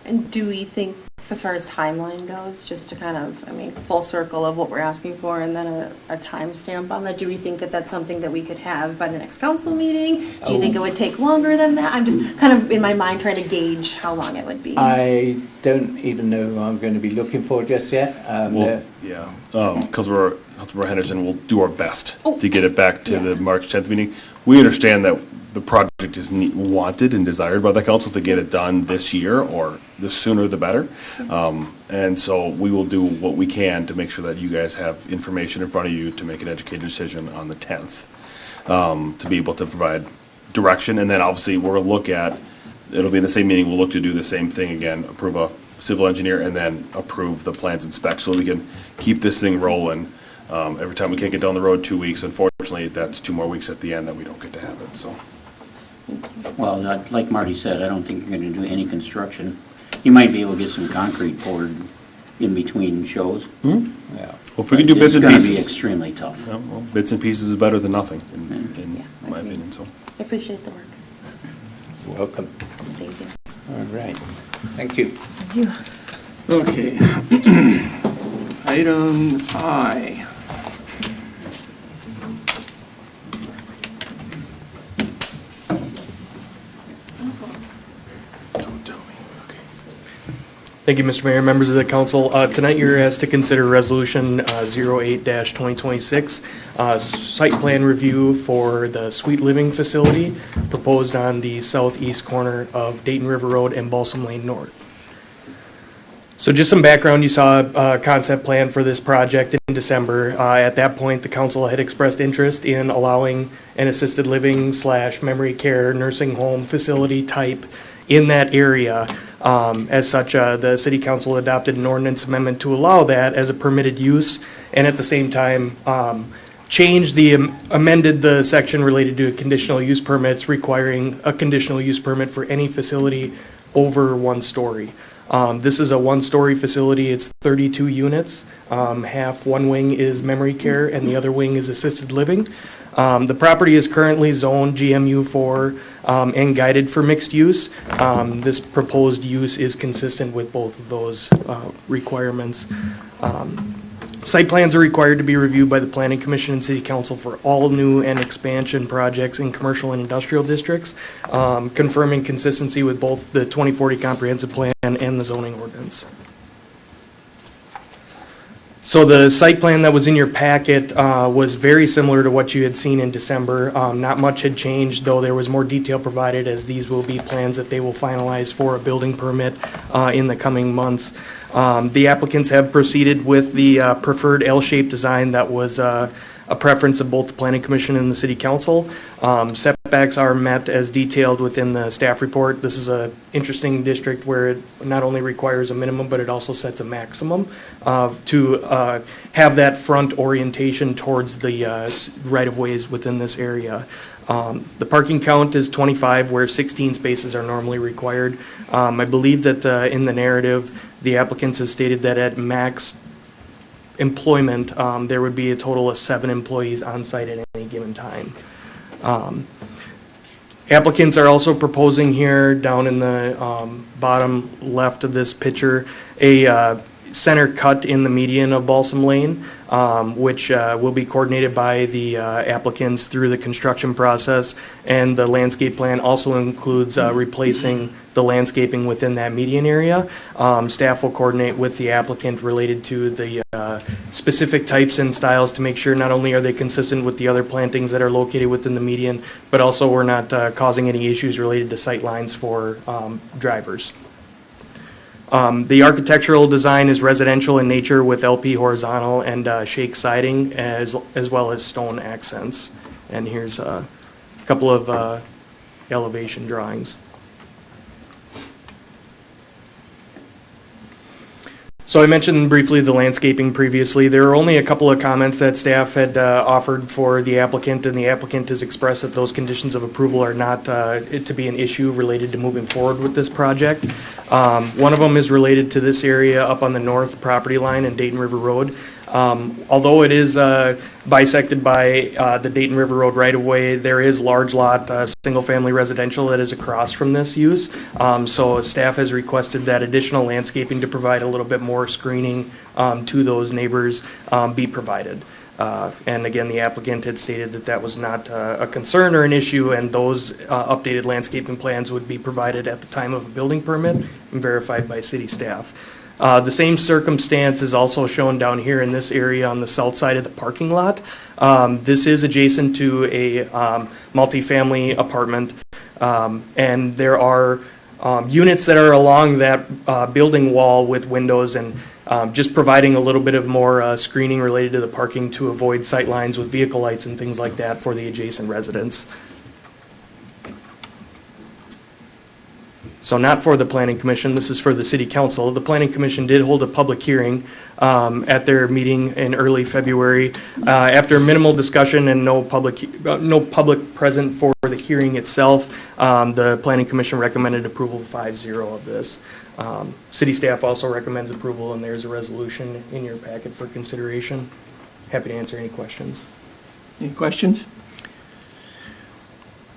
And do we think, as far as timeline goes, just to kind of, full circle of what we're asking for and then a timestamp on that, do we think that that's something that we could have by the next council meeting? Do you think it would take longer than that? I'm just kind of in my mind trying to gauge how long it would be. I don't even know who I'm going to be looking for just yet. Councilmember Henderson will do our best to get it back to the March 10th meeting. We understand that the project is wanted and desired by the council to get it done this year, or the sooner the better. And so we will do what we can to make sure that you guys have information in front of you to make an educated decision on the 10th, to be able to provide direction. And then obviously we're going to look at, it'll be in the same meeting, we'll look to do the same thing again, approve a civil engineer and then approve the plans and specs so we can keep this thing rolling. Every time we can't get down the road 2 weeks, unfortunately, that's 2 more weeks at the end that we don't get to have it, so. Well, like Marty said, I don't think you're going to do any construction. You might be able to get some concrete poured in between shows. Yeah. Well, if we can do bits and It's going to be pieces. extremely tough. Yeah, well, bits and pieces is better than nothing, in Yeah, my I agree. opinion, so. I appreciate the work. Welcome. Thank you. All right. Thank you. Okay. Item I. Thank you, Mr. Mayor, members of the council. Tonight you're asked to consider Resolution 08-2026, site plan review for the Sweet Living Facility proposed on the southeast corner of Dayton River Road and Balsam Lane North. So just some background, you saw a concept plan for this project in December. At that point, the council had expressed interest in allowing an assisted living / memory care nursing home facility type in that area. As such, the city council adopted an ordinance amendment to allow that as a permitted use, and at the same time, amended the section related to conditional use permits, requiring a conditional use permit for any facility over 1 story. This is a 1-story facility. It's 32 units. Half one wing is memory care and the other wing is assisted living. The property is currently zoned GMU4 and guided for mixed use. This proposed use is consistent with both of those requirements. Site plans are required to be reviewed by the Planning Commission and City Council for all new and expansion projects in commercial and industrial districts, confirming consistency with both the 2040 Comprehensive Plan and the zoning ordinance. So the site plan that was in your packet was very similar to what you had seen in December. Not much had changed, though there was more detail provided, as these will be plans that they will finalize for a building permit in the coming months. The applicants have proceeded with the preferred L-shaped design that was a preference of both the Planning Commission and the City Council. Setbacks are met as detailed within the staff report. This is an interesting district where it not only requires a minimum, but it also sets a maximum to have that front orientation towards the right-of-ways within this area. The parking count is 25, where 16 spaces are normally required. I believe that in the narrative, the applicants have stated that at max employment, there would be a total of 7 employees on site at any given time. Applicants are also proposing here, down in the bottom left of this picture, a center cut in the median of Balsam Lane, which will be coordinated by the applicants through the construction process, and the landscape plan also includes replacing the landscaping within that median area. Staff will coordinate with the applicant related to the specific types and styles to make sure not only are they consistent with the other plantings that are located within the median, but also we're not causing any issues related to sight lines for drivers. The architectural design is residential in nature with LP horizontal and shake siding as well as stone accents. And here's a couple of elevation drawings. So I mentioned briefly the landscaping previously. There are only a couple of comments that staff had offered for the applicant, and the applicant has expressed that those conditions of approval are not to be an issue related to moving forward with this project. One of them is related to this area up on the north property line in Dayton River Road. Although it is bisected by the Dayton River Road right-of-way, there is large lot, single-family residential that is across from this use. So staff has requested that additional landscaping to provide a little bit more screening to those neighbors be provided. And again, the applicant had stated that that was not a concern or an issue, and those updated landscaping plans would be provided at the time of a building permit and verified by city staff. The same circumstance is also shown down here in this area on the south side of the parking lot. This is adjacent to a multifamily apartment, and there are units that are along that building wall with windows, and just providing a little bit of more screening related to the parking to avoid sight lines with vehicle lights and things like that for the adjacent residents. So not for the planning commission, this is for the city council. The planning commission did hold a public hearing at their meeting in early February. After minimal discussion and no public present for the hearing itself, the planning commission recommended approval 5-0 of this. City staff also recommends approval, and there's a resolution in your packet for consideration. Happy to answer any questions. Any questions?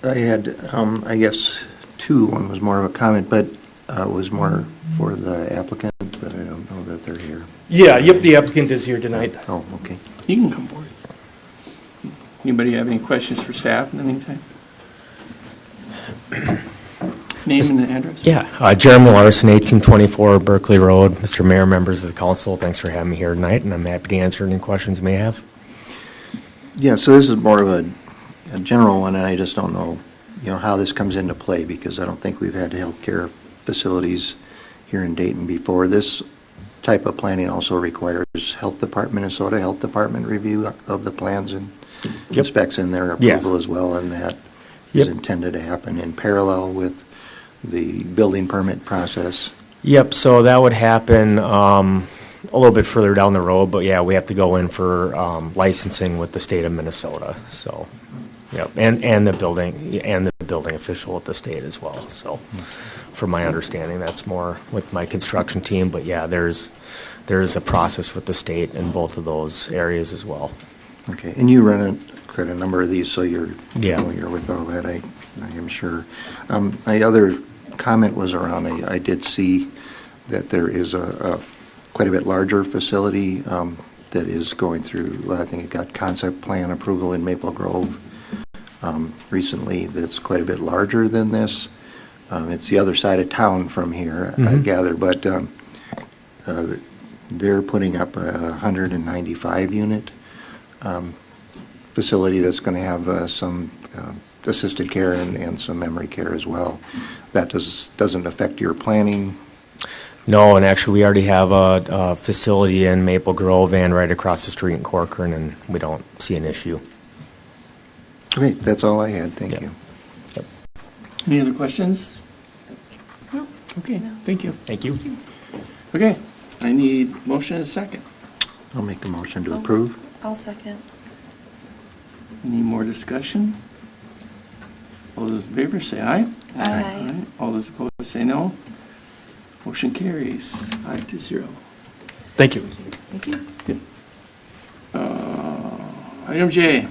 I had, I guess, two. One was more of a comment, but was more for the applicant, but I don't know that they're here. Yeah, yep, the applicant is here tonight. Oh, okay. You can come forward. Anybody have any questions for staff in the meantime? Name and address? Yeah, Jeremy Larson, 1824 Berkeley Road. Mr. Mayor, members of the council, thanks for having me here tonight, and I'm happy to answer any questions you may have. Yeah, so this is more of a general one, and I just don't know, how this comes into play, because I don't think we've had healthcare facilities here in Dayton before. This type of planning also requires Health Department, Minnesota Health Department review of the plans and specs in their approval as well, and that is intended to happen in parallel with the building permit process. Yep, so that would happen a little bit further down the road, but yeah, we have to go in for licensing with the state of Minnesota, so, and the building official at the state as well, so from my understanding, that's more with my construction team, but yeah, there's a process with the state in both of those areas as well. Okay, and you run quite a number of these, so you're familiar with all that, I am sure. My other comment was around, I did see that there is a quite a bit larger facility that is going through, I think it got concept plan approval in Maple Grove recently that's quite a bit larger than this. It's the other side of town from here, I gather, but they're putting up a 195 unit facility that's going to have some assisted care and some memory care as well. That doesn't affect your planning? No, and actually we already have a facility in Maple Grove and right across the street in Corcoran, and we don't see an issue. Okay, that's all I had. Thank you. Yep. Any other questions? No. Okay, thank you. Thank you. Okay, I need motion and a second. I'll make a motion to approve. I'll second. Any more discussion? All those in favor say aye. Aye. All those opposed say no. Motion carries 5-0. Thank you. Thank you. Item J.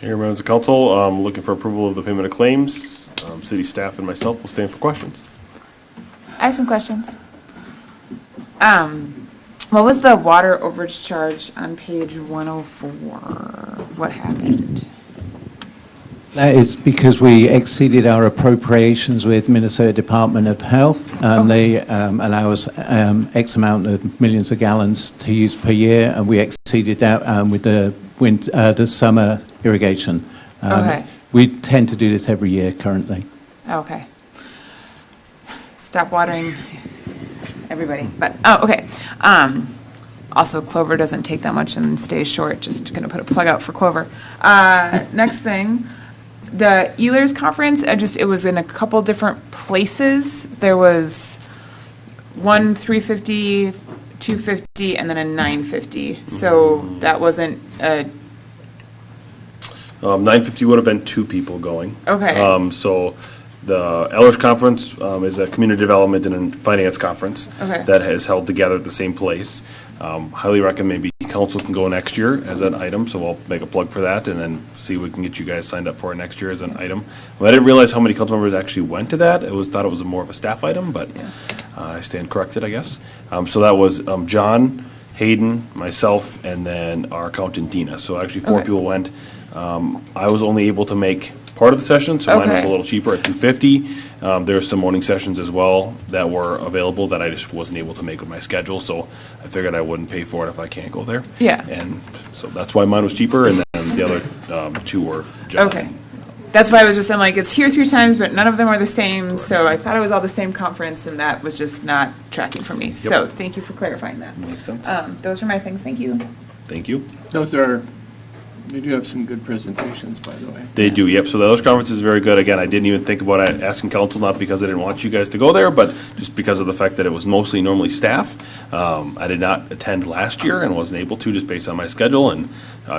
Here, members of council, looking for approval of the payment of claims. City staff and myself will stand for questions. I have some questions. What was the water overage charge on page 104? What happened? That is because we exceeded our appropriations with Minnesota Department of Health, and they allow us X amount of millions of gallons to use per year, and we exceeded that with the summer irrigation. Okay. We tend to do this every year currently. Okay. Stop watering everybody, but, okay. Also, Clover doesn't take that much and stays short, just gonna put a plug out for Clover. Next thing, the Ehlers Conference, it was in a couple different places. There was one 350, 250, and then a 950. So that wasn't a... 950 would have been 2 people going. Okay. So the Ehlers Conference is a community development and finance conference that is held together at the same place. Highly recommend maybe council can go next year as an item, so we'll make a plug for that and then see if we can get you guys signed up for it next year as an item. Well, I didn't realize how many council members actually went to that. Thought it was more of a staff item, but I stand corrected, I guess. So that was John, Hayden, myself, and then our accountant Dina. So actually 4 people went. I was only able to make part of the session, so mine was a little cheaper at $250. There's some morning sessions as well that were available that I just wasn't able to make with my schedule, so I figured I wouldn't pay for it if I can't go there. Yeah. And so that's why mine was cheaper, and then the other 2 were John. Okay. That's why I was just, I'm like, it's here 3 times, but none of them are the same, so I thought it was all the same conference, and that was just not tracking for me. So, thank you for clarifying that. Makes sense. Those are my things, thank you. Thank you. Those are They do have some good presentations, by the way. They do, yep. So the Ellis Conference is very good. Again, I didn't even think about asking council, not because I didn't want you guys to go there, but just because of the fact that it was mostly normally staff. I did not attend last year and wasn't able to just based on my schedule, and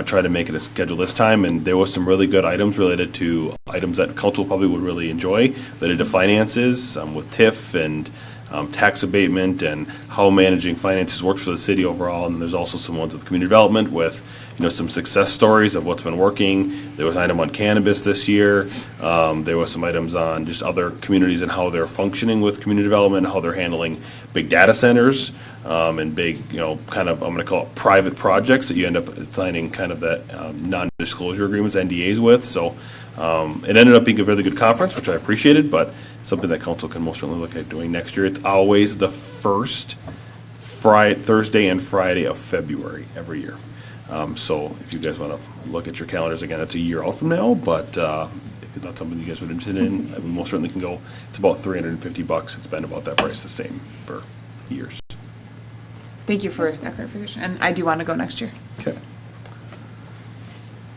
tried to make it a schedule this time. And there was some really good items related to items that council probably would really enjoy, related to finances with TIF and tax abatement and how managing finances works for the city overall. And there's also some ones with community development with some success stories of what's been working. There was an item on cannabis this year. There was some items on just other communities and how they're functioning with community development, how they're handling big data centers, and big, kind of, I'm going to call it private projects that you end up signing kind of that non-disclosure agreements, NDAs with. So it ended up being a really good conference, which I appreciated, but something that council can most certainly look at doing next year. It's always the first Thursday and Friday of February every year. So if you guys want to look at your calendars, again, it's a year out from now, but if that's something you guys would be interested in, we most certainly can go. It's about $350. It's been about that price the same for years. Thank you for that clarification, and I do want to go next year. Okay.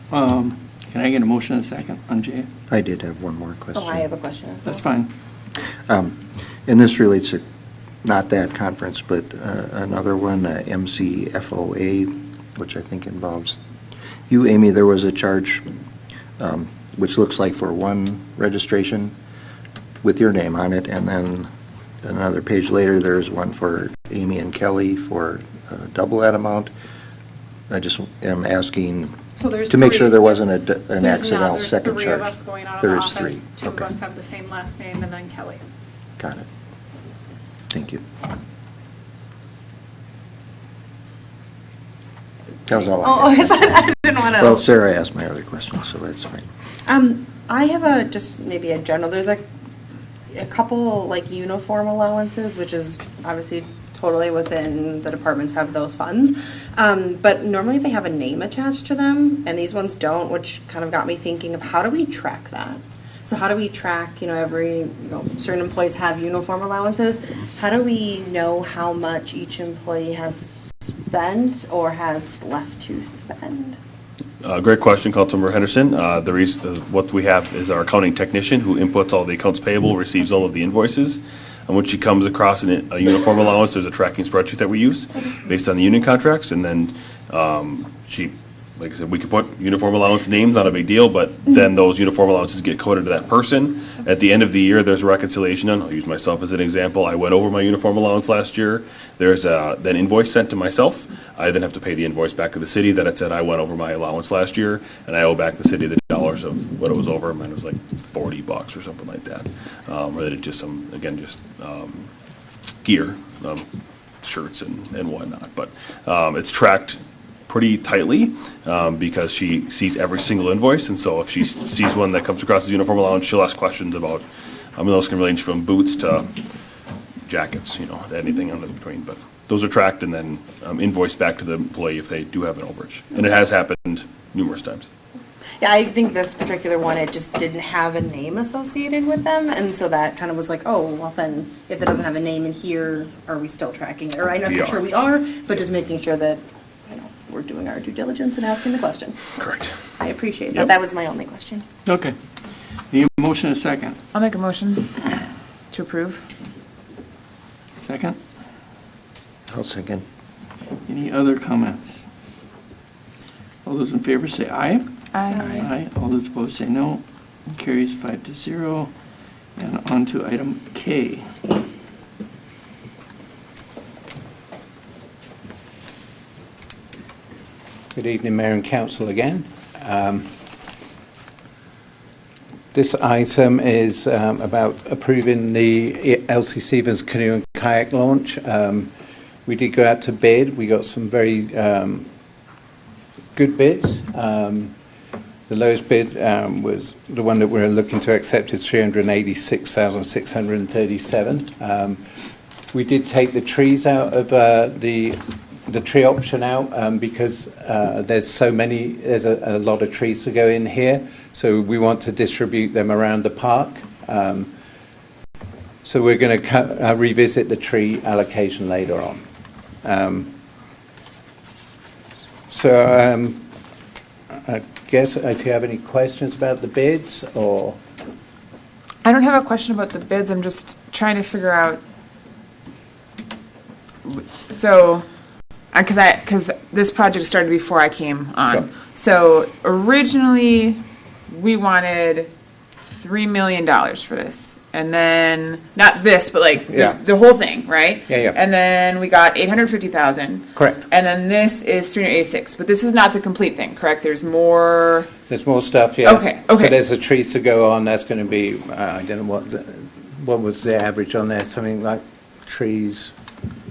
Can I get a motion in a second on Jay? I did have one more question. Oh, I have a question as well. That's fine. And this relates to not that conference, but another one, MCFOA, which I think involves you, Amy. There was a charge, which looks like for one registration with your name on it, and then another page later, there's one for Amy and Kelly for double that amount. I just am asking So there's to make sure three. there wasn't an There's accidental not. second There's charge. three of us going out of There the is three. office. Two of Okay. us have the same last name, and then Kelly. Got it. Thank you. That was all I had. I didn't want to. Well, Sarah asked my other questions, so that's fine. I have just maybe a general, there's a couple like uniform allowances, which is obviously totally within the departments have those funds. But normally they have a name attached to them, and these ones don't, which kind of got me thinking of how do we track that? So how do we track, every, certain employees have uniform allowances. How do we know how much each employee has spent or has left to spend? Great question, Councilmember Henderson. What we have is our accounting technician who inputs all the accounts payable, receives all of the invoices. And when she comes across a uniform allowance, there's a tracking spreadsheet that we use based on the union contracts. And then she, like I said, we could put uniform allowance names, not a big deal, but then those uniform allowances get coded to that person. At the end of the year, there's a reconciliation done. I'll use myself as an example. I went over my uniform allowance last year. There's then invoice sent to myself. I then have to pay the invoice back to the city that it said I went over my allowance last year, and I owe back the city the dollars of what it was over. Mine was like $40 or something like that, related to some, again, just gear, shirts and whatnot. But it's tracked pretty tightly because she sees every single invoice, and so if she sees one that comes across as uniform allowance, she'll ask questions about, those can range from boots to jackets, anything in between. But those are tracked and then invoiced back to the employee if they do have an overage. And it has happened numerous times. Yeah, I think this particular one, it just didn't have a name associated with them, and so that kind of was like, oh, well then, if it doesn't have a name in here, are we still tracking it? Or I know We for are. sure we are, but just making sure that, we're doing our due diligence and asking the question. Correct. I appreciate that. Yep. That was my only question. Okay. Need a motion in a second. I'll make a motion to approve. Second? I'll second. Any other comments? All those in favor say aye. Aye. All those opposed say no. Carries 5-0. And on to item K. Good evening, Mayor and Council again. This item is about approving the Elsie Stevens canoe and kayak launch. We did go out to bid. We got some very good bids. The lowest bid was the one that we're looking to accept is $386,637. We did take the trees out of the tree option out because there's a lot of trees to go in here, so we want to distribute them around the park. So we're going to revisit the tree allocation later on. I guess if you have any questions about the bids, or... I don't have a question about the bids, I'm just trying to figure out, so, because this project started before I came on. Sure. So originally, we wanted $3 million for this. And then, not this, but like Yeah. the whole thing, right? Yeah, yeah. And then we got 850,000. Correct. And then this is 386, but this is not the complete thing, correct? There's more. There's more stuff, yeah. Okay, okay. So there's a trees to go on, that's going to be, I don't know what was the average on there, something like trees,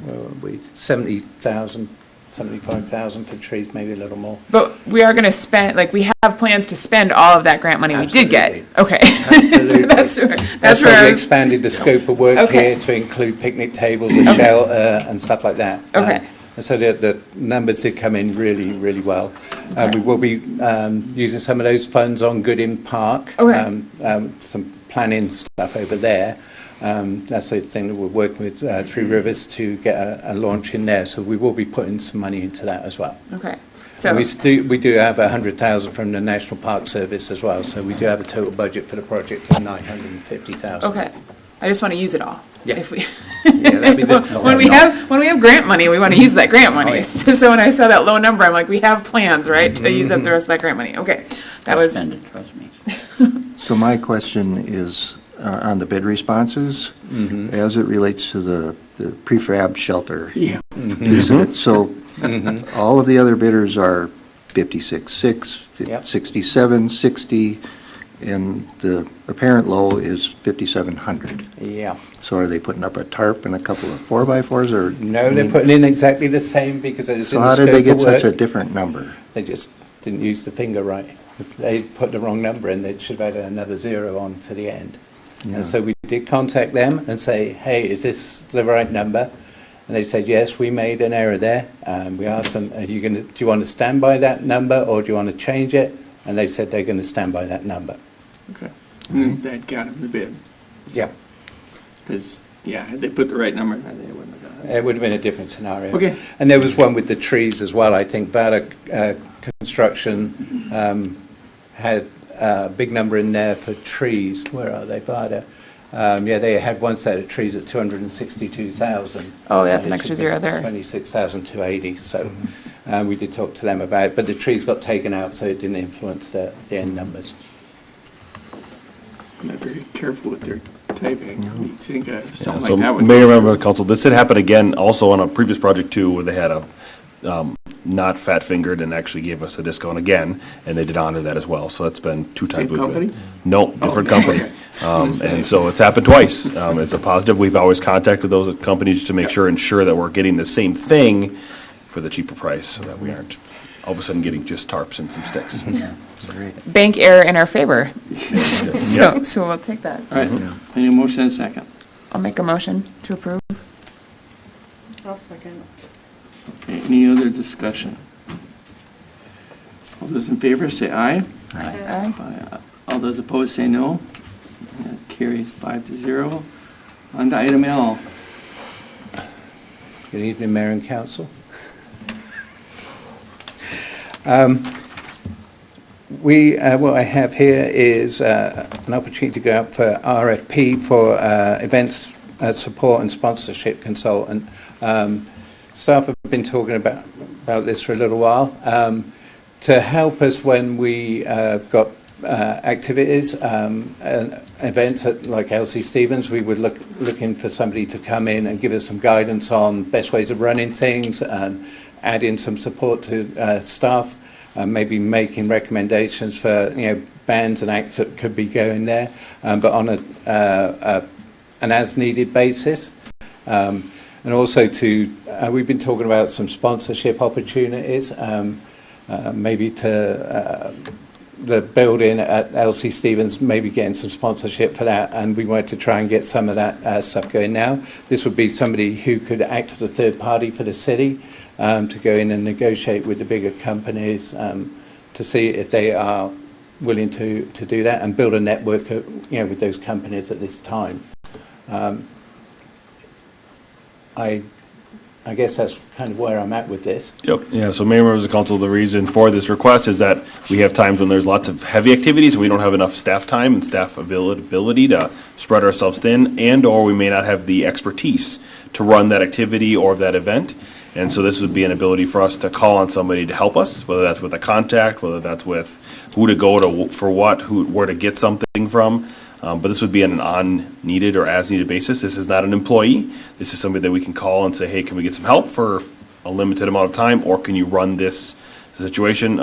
where were we, 70,000, 75,000 for trees, maybe a little more. But we are going to spend, like, we have plans to spend all of that grant money we did get. Absolutely. Okay. Absolutely. That's That's where why I we was. expanded the scope of work Okay. here to include picnic tables, a shelter, and stuff like that. Okay. And so the numbers did come in really, really well. We will be using some of those funds on Gooding Park. Okay. Some planning stuff over there. That's the thing that we're working with Three Rivers to get a launch in there. So we will be putting some money into that as well. Okay. And So, we do have 100,000 from the National Park Service as well. So we do have a total budget for the project of 950,000. okay. I just want to use it all. Yeah. If we. Yeah, that'd be the- When we have grant money, we want to use that grant money. So when I saw that low number, I'm like, we have plans, right, to use up the rest of that grant money. Okay. That was. Spend it, trust me. So my question is on the bid responses, as it relates to the prefab shelter. Yeah. piece of it. So all of the other bidders are 56.6, Yep. 67, 60, and the apparent low is 5,700. Yeah. So are they putting up a tarp and a couple of 4x4s, or? No, they're putting in exactly the same because it's So in the how did they scope get of such a work. different number? They just didn't use the finger right. If they put the wrong number in, they should have added another zero on to the end. Yeah. And so we did contact them and say, hey, is this the right number? And they said, yes, we made an error there. We asked them, do you want to stand by that number or do you want to change it? And they said they're going to stand by that number. Okay. And that got him the bid. Yeah. Because, yeah, had they put the right number, they wouldn't have got it. It would have been a different scenario. Okay. And there was one with the trees as well. I think Vada Construction had a big number in there for trees. Where are they, Vada? Yeah, they had one set of trees at 262,000. Oh, that's an extra zero there. 26,280. So we did talk to them about it, but the trees got taken out, so it didn't influence the end numbers. I'm not very careful with their typing. You think something So like that would. Mayor, member of the council, this had happened again also on a previous project too, where they had a not fat fingered and actually gave us a discount again, and they did honor that as well. So that's been two times. Same company? No, different Oh, company. okay. I was gonna say. And so it's happened twice. It's a positive. We've always contacted those companies just to ensure that we're getting the same thing for the cheaper price, so that we aren't all of a sudden getting just tarps and some sticks. Great. Bank error in our favor. So we'll take that. All right, I need a motion and a second. I'll make a motion to approve. I'll second. Okay, any other discussion? All those in favor say aye. Aye. Aye. All those opposed say no. That carries 5-0. On to item L. Good evening, Mayor and Council. What I have here is an opportunity to go out for RFP for events support and sponsorship consultant. Staff have been talking about this for a little while. To help us when we got activities and events like Elsie Stevens, we would looking for somebody to come in and give us some guidance on best ways of running things, add in some support to staff, maybe making recommendations for bands and acts that could be going there, but on an as-needed basis. And also we've been talking about some sponsorship opportunities, maybe to the building at Elsie Stevens, maybe getting some sponsorship for that, and we wanted to try and get some of that stuff going now. This would be somebody who could act as a third party for the city, to go in and negotiate with the bigger companies to see if they are willing to do that and build a network with those companies at this time. I I guess that's kind of where I'm at with this. Yep, yeah, so Mayor, members of council, the reason for this request is that we have times when there's lots of heavy activities, and we don't have enough staff time and staff ability to spread ourselves thin, and/or we may not have the expertise to run that activity or that event. And so this would be an ability for us to call on somebody to help us, whether that's with a contact, whether that's with who to go to for what, where to get something from. But this would be on an on-needed or as-needed basis. This is not an employee. This is somebody that we can call and say, hey, can we get some help for a limited amount of time, or can you run this situation?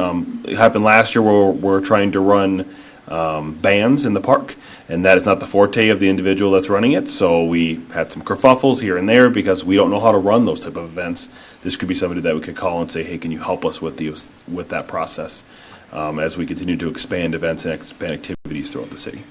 It happened last year where we're trying to run bands in the park, and that is not the forte of the individual that's running it. So we had some kerfuffles here and there because we don't know how to run those type of events. This could be somebody that we could call and say, hey, can you help us with that process as we continue to expand events and expand activities throughout the city.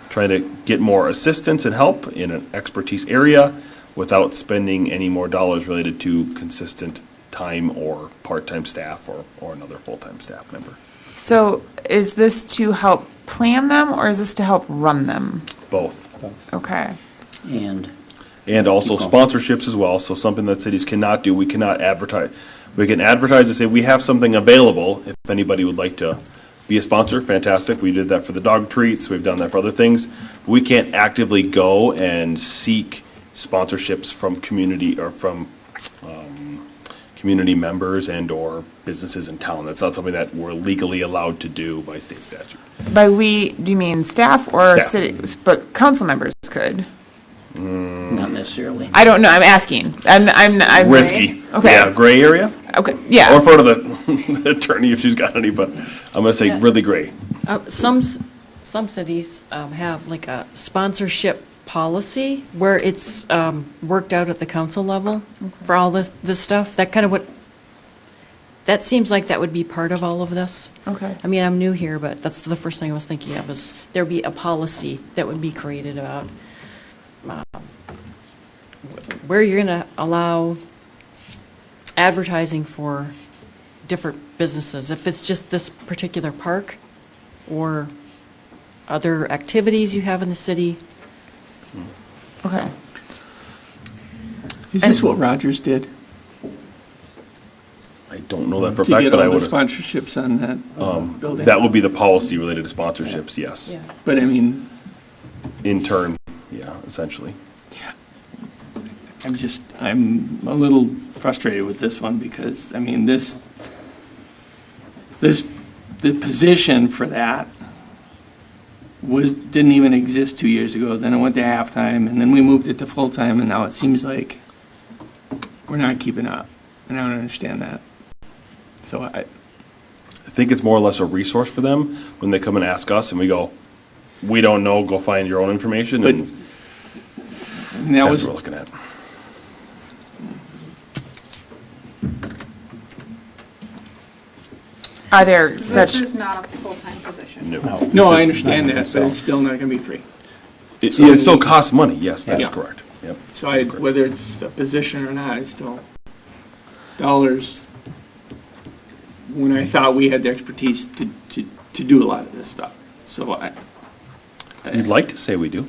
Trying to get more assistance and help in an expertise area without spending any more dollars related to consistent time or part-time staff or another full-time staff member. So is this to help plan them, or is this to help run them? Both. Okay. And Also sponsorships as well, so something that cities cannot do, we cannot advertise. We can advertise and say, we have something available, if anybody would like to be a sponsor, fantastic. We did that for the dog treats, we've done that for other things. We can't actively go and seek sponsorships from community or from community members and or businesses in town. That's not something that we're legally allowed to do by state statute. By we, do you mean staff or Staff. city? But council members could. not necessarily. I don't know, I'm asking. I'm Risky. Okay. Yeah, gray area? Okay, yeah. Or for the attorney if she's got any, but I'm gonna say really gray. Some cities have like a sponsorship policy where it's worked out at the council level for all this stuff. That seems like that would be part of all of this. Okay. I mean, I'm new here, but that's the first thing I was thinking of, is there'd be a policy that would be created about where you're going to allow advertising for different businesses, if it's just this particular park or other activities you have in the city. Okay. Is this what Rogers did? I don't know that for a To fact, get but I all the would. sponsorships on that building? That would be the policy related to sponsorships, yes. Yeah. But I mean, In turn, yeah, essentially. I'm a little frustrated with this one because, I mean, the position for that didn't even exist 2 years ago. Then it went to halftime, and then we moved it to full-time, and now it seems like we're not keeping up. And I don't understand that. So I think it's more or less a resource for them when they come and ask us and we go, we don't know, go find your own information. But- And that that's was, what we're looking at. Are there This such, is not a full-time position. no, I understand that, but it's still not going to be free. It still costs money, yes, that's Yeah. correct. Yep. So whether it's a position or not, it's still dollars when I thought we had the expertise to do a lot of this stuff. So You'd like to say we do.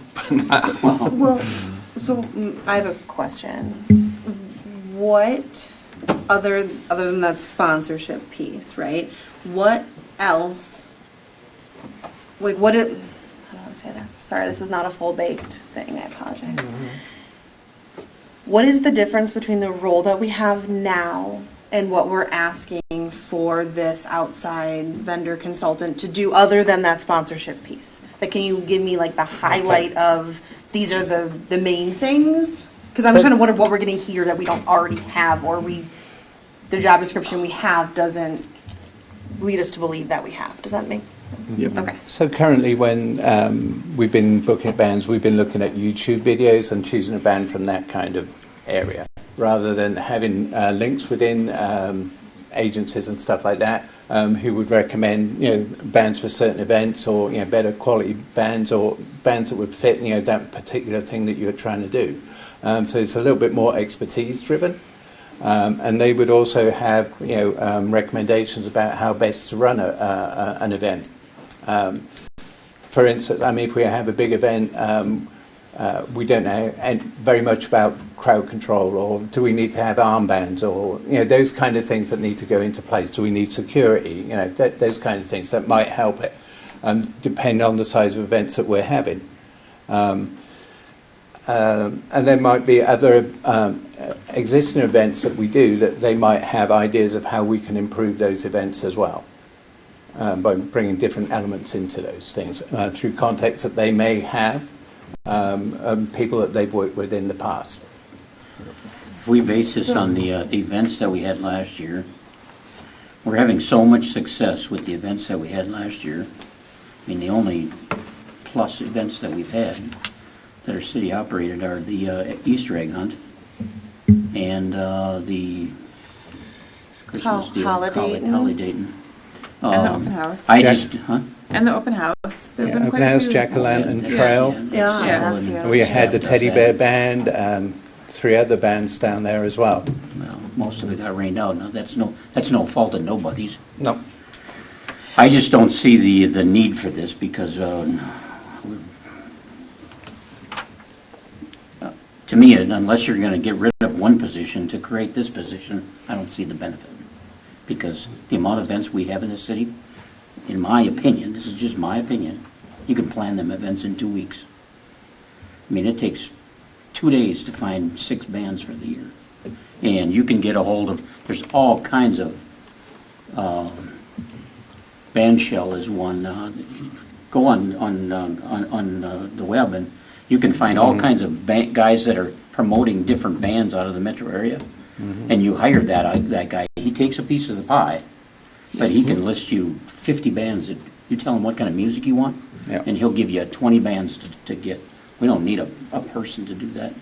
Well, so I have a question. What, other than that sponsorship piece, right? What else, like how do I say this? Sorry, this is not a full-baked thing, I apologize. What is the difference between the role that we have now and what we're asking for this outside vendor consultant to do other than that sponsorship piece? Like, can you give me like the highlight of, these are the main things? Because I'm trying to wonder what we're getting here that we don't already have, or the job description we have doesn't lead us to believe that we have. Does that make sense? Yep. Okay. So currently when we've been booking bands, we've been looking at YouTube videos and choosing a band from that kind of area, rather than having links within agencies and stuff like that, who would recommend, bands for certain events, or, better quality bands, or bands that would fit, that particular thing that you're trying to do. So it's a little bit more expertise driven. And they would also have, recommendations about how best to run an event. For instance, if we have a big event, We don't know very much about crowd control, or do we need to have armbands, or those kind of things that need to go into place. Do we need security? Those kind of things that might help it, depending on the size of events that we're having. And there might be other existing events that we do that they might have ideas of how we can improve those events as well, by bringing different elements into those things through contexts that they may have, people that they've worked with in the past. We base this on the events that we had last year. We're having so much success with the events that we had last year. I mean, the only plus events that we've had that are city operated are the Easter egg hunt and the Christmas deal. Holiday Dayton. And the open house. And the open house. There've been Open quite a house, few. Jack-o'-lantern trail. We had the teddy bear band, 3 other bands down there as well. Well, most of it got rained out. Now, that's no fault of nobody's. No. I just don't see the need for this because to me, unless you're going to get rid of one position to create this position, I don't see the benefit. Because the amount of events we have in the city, in my opinion, this is just my opinion, you can plan them events in 2 weeks. I mean, it takes 2 days to find 6 bands for the year. And you can get a hold of, there's all kinds of, Bandshell is one, go on the web and you can find all kinds of guys that are promoting different bands out of the metro area. And you hire that guy. He takes a piece of the pie, but he can list you 50 bands. You tell him what kind of music you want, and he'll give you 20 bands to get. We don't need a person to do that.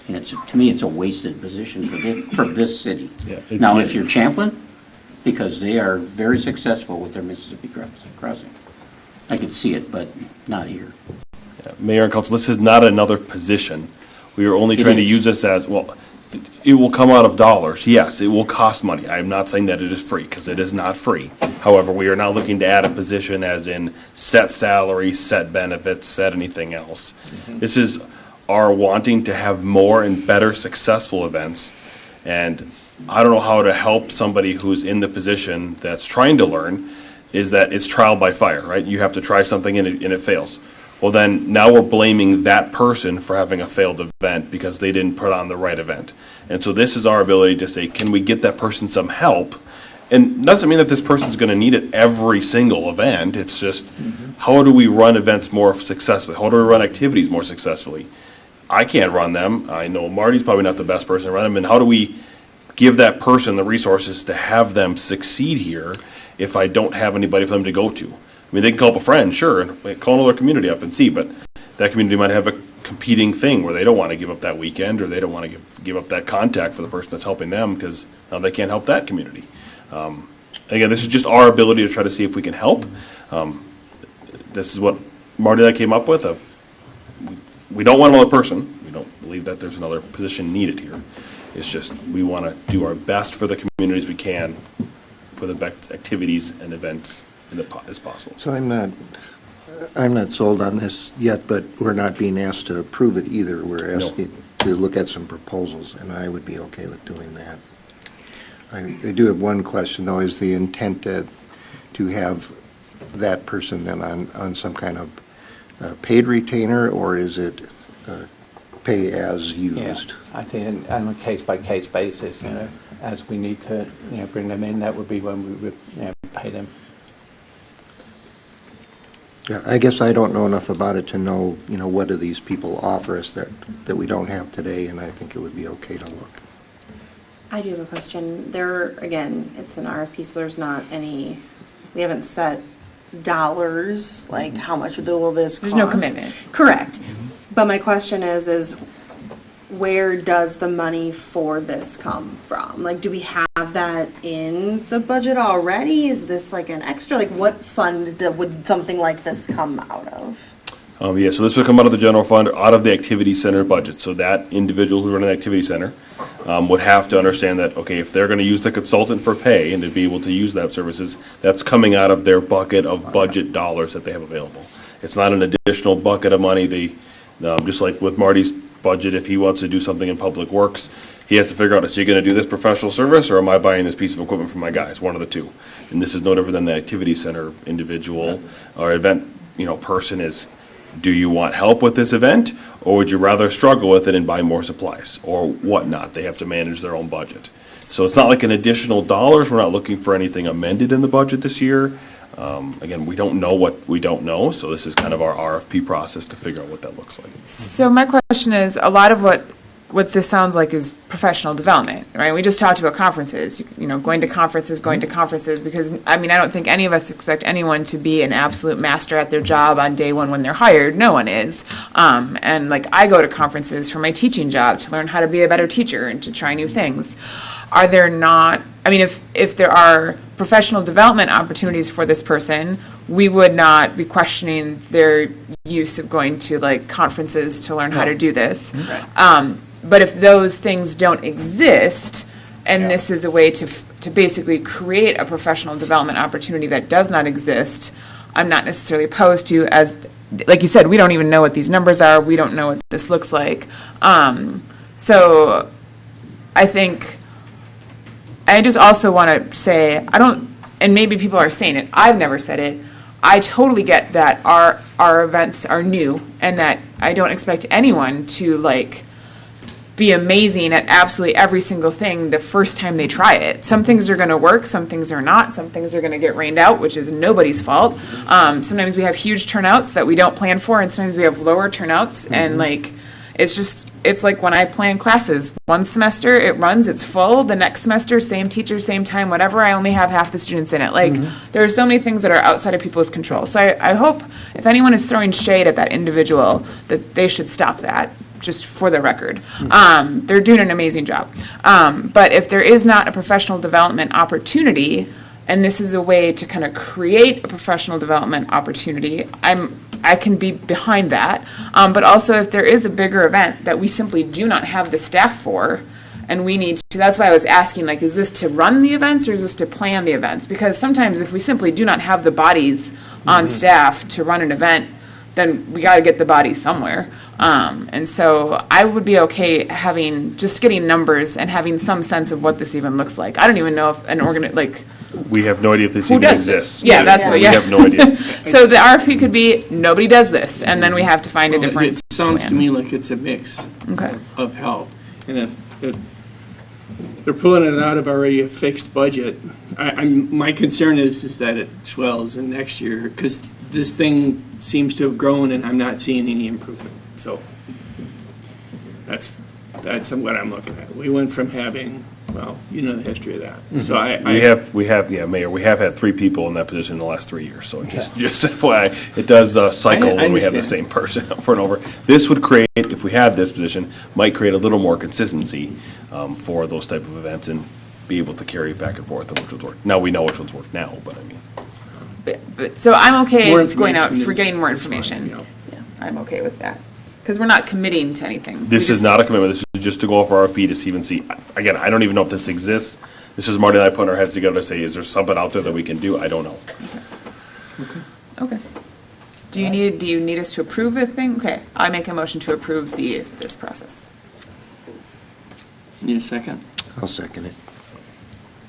And to me, it's a wasted position for this city. Now, if you're Champlin, because they are very successful with their Mississippi crossing, I could see it, but not here. Mayor and Council, this is not another position. We are only trying to use this as, well, it will come out of dollars. Yes, it will cost money. I'm not saying that it is free, because it is not free. However, we are not looking to add a position as in set salary, set benefits, set anything else. This is our wanting to have more and better successful events. And I don't know how to help somebody who's in the position that's trying to learn, is that it's trial by fire, right? You have to try something and it fails. Well, then now we're blaming that person for having a failed event because they didn't put on the right event. And so this is our ability to say, can we get that person some help? And doesn't mean that this person's going to need it every single event. It's just, how do we run events more successfully? How do we run activities more successfully? I can't run them. I know Marty's probably not the best person to run them. And how do we give that person the resources to have them succeed here if I don't have anybody for them to go to? I mean, they can call up a friend, sure, and call another community up and see, but that community might have a competing thing where they don't want to give up that weekend, or they don't want to give up that contact for the person that's helping them because now they can't help that community. Again, this is just our ability to try to see if we can help. This is what Marty and I came up with. We don't want another person. We don't believe that there's another position needed here. It's just we want to do our best for the communities we can for the best activities and events as possible. So I'm not sold on this yet, but we're not being asked to approve it either. We're asking to look at some proposals, and I would be okay with doing that. I do have one question, though. Is the intent to have that person then on some kind of paid retainer, or is it pay as used? Yeah, I think on a case-by-case basis, as we need to bring them in, that would be when we would pay them. Yeah, I guess I don't know enough about it to know, what do these people offer us that we don't have today, and I think it would be okay to look. I do have a question. Again, it's an RFP, so there's not any, we haven't set dollars, like how much will this cost? There's no commitment. Correct. But my question is where does the money for this come from? Like, do we have that in the budget already? Is this like an extra? Like, what fund would something like this come out of? So this would come out of the general fund, out of the activity center budget. So that individual who's running the activity center would have to understand that, okay, if they're going to use the consultant for pay and to be able to use that services, that's coming out of their bucket of budget dollars that they have available. It's not an additional bucket of money. Just like with Marty's budget, if he wants to do something in Public Works, he has to figure out, is he gonna do this professional service, or am I buying this piece of equipment for my guys? One of the two. And this is no different than the activity center individual or event, person is, do you want help with this event, or would you rather struggle with it and buy more supplies or whatnot? They have to manage their own budget. So it's not like an additional dollars. We're not looking for anything amended in the budget this year. Again, we don't know what we don't know, so this is kind of our RFP process to figure out what that looks like. So my question is, a lot of what this sounds like is professional development, right? We just talked about conferences, going to conferences, because, I don't think any of us expect anyone to be an absolute master at their job on day one when they're hired. No one is. And I go to conferences for my teaching job to learn how to be a better teacher and to try new things. Are there not, if there are professional development opportunities for this person, we would not be questioning their use of going to conferences to learn how to do this. But if those things don't exist, and this is a way to basically create a professional development opportunity that does not exist, I'm not necessarily opposed to, as, like you said, we don't even know what these numbers are, we don't know what this looks like. So I think, I just also want to say, and maybe people are saying it, I've never said it, I totally get that our events are new, and that I don't expect anyone to be amazing at absolutely every single thing the first time they try it. Some things are going to work, some things are not, some things are going to get rained out, which is nobody's fault. Sometimes we have huge turnouts that we don't plan for, and sometimes we have lower turnouts, and it's like when I plan classes. One semester it runs, it's full. The next semester, same teacher, same time, whatever, I only have half the students in it. There are so many things that are outside of people's control. So I hope if anyone is throwing shade at that individual, that they should stop that, just for the record. They're doing an amazing job. But if there is not a professional development opportunity, and this is a way to kind of create a professional development opportunity, I can be behind that. But also, if there is a bigger event that we simply do not have the staff for, and we need to, that's why I was asking, is this to run the events, or is this to plan the events? Because sometimes if we simply do not have the bodies on staff to run an event, then we got to get the bodies somewhere. And so I would be okay getting numbers and having some sense of what this even looks like. I don't even know if We have no idea if this who even does exists. this? Yeah, that's what, We have no idea. So the RFP could be, nobody does this, and then we have to find a different It sounds plan. to me like it's a mix Okay. of help. And if they're pulling it out of already a fixed budget, my concern is that it swells in next year, because this thing seems to have grown and I'm not seeing any improvement. So that's what I'm looking at. We went from having, well, you know the history of that. So Mayor, we have had 3 people in that position in the last 3 years, so just FYI, it does cycle I when we have the understand. same person over and over. This would create, if we had this position, might create a little more consistency for those type of events and be able to carry back and forth on which ones work. Now, we know which ones work now, but But so I'm okay More going out information for is- getting more is fine, information. yeah. Yeah, I'm okay with that. Because we're not committing to anything. this is not a commitment. This is just to go off RFP to even see. Again, I don't even know if this exists. This is Marty and I putting our heads together to say, is there something out there that we can do? I don't know. Okay. Do you need us to approve a thing? Okay, I make a motion to approve this process. Need a second? I'll second it.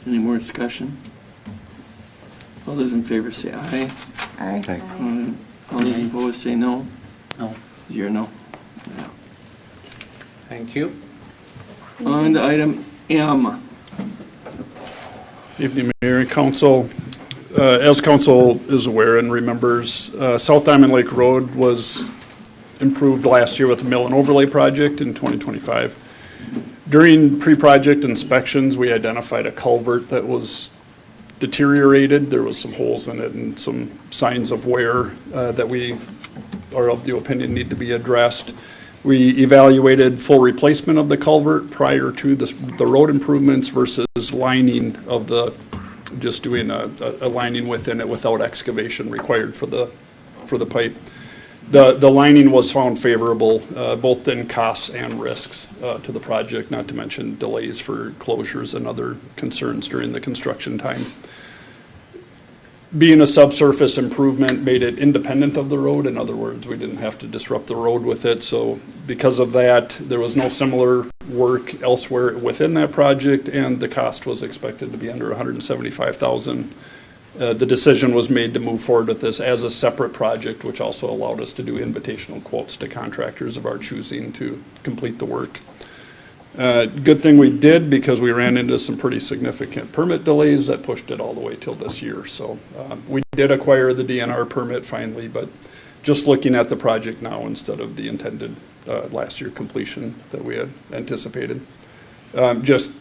Any more discussion? All those in favor say aye. Aye. Aye. All those opposed say no. No. You're no. Yeah. Thank you. On to item M. Evening, Mayor and Council. As Council is aware and remembers, South Diamond Lake Road was improved last year with a mill and overlay project in 2025. During pre-project inspections, we identified a culvert that was deteriorated. There was some holes in it and some signs of wear that we are of the opinion need to be addressed. We evaluated full replacement of the culvert prior to the road improvements versus lining of just doing a lining within it without excavation required for the pipe. The lining was found favorable, both in costs and risks to the project, not to mention delays for closures and other concerns during the construction time. being a subsurface improvement made it independent of the road. In other words, we didn't have to disrupt the road with it. So because of that, there was no similar work elsewhere within that project, and the cost was expected to be under $175,000. The decision was made to move forward with this as a separate project, which also allowed us to do invitational quotes to contractors of our choosing to complete the work. Good thing we did, because we ran into some pretty significant permit delays that pushed it all the way till this year. So we did acquire the DNR permit finally, but just looking at the project now instead of the intended last year completion that we had anticipated. Just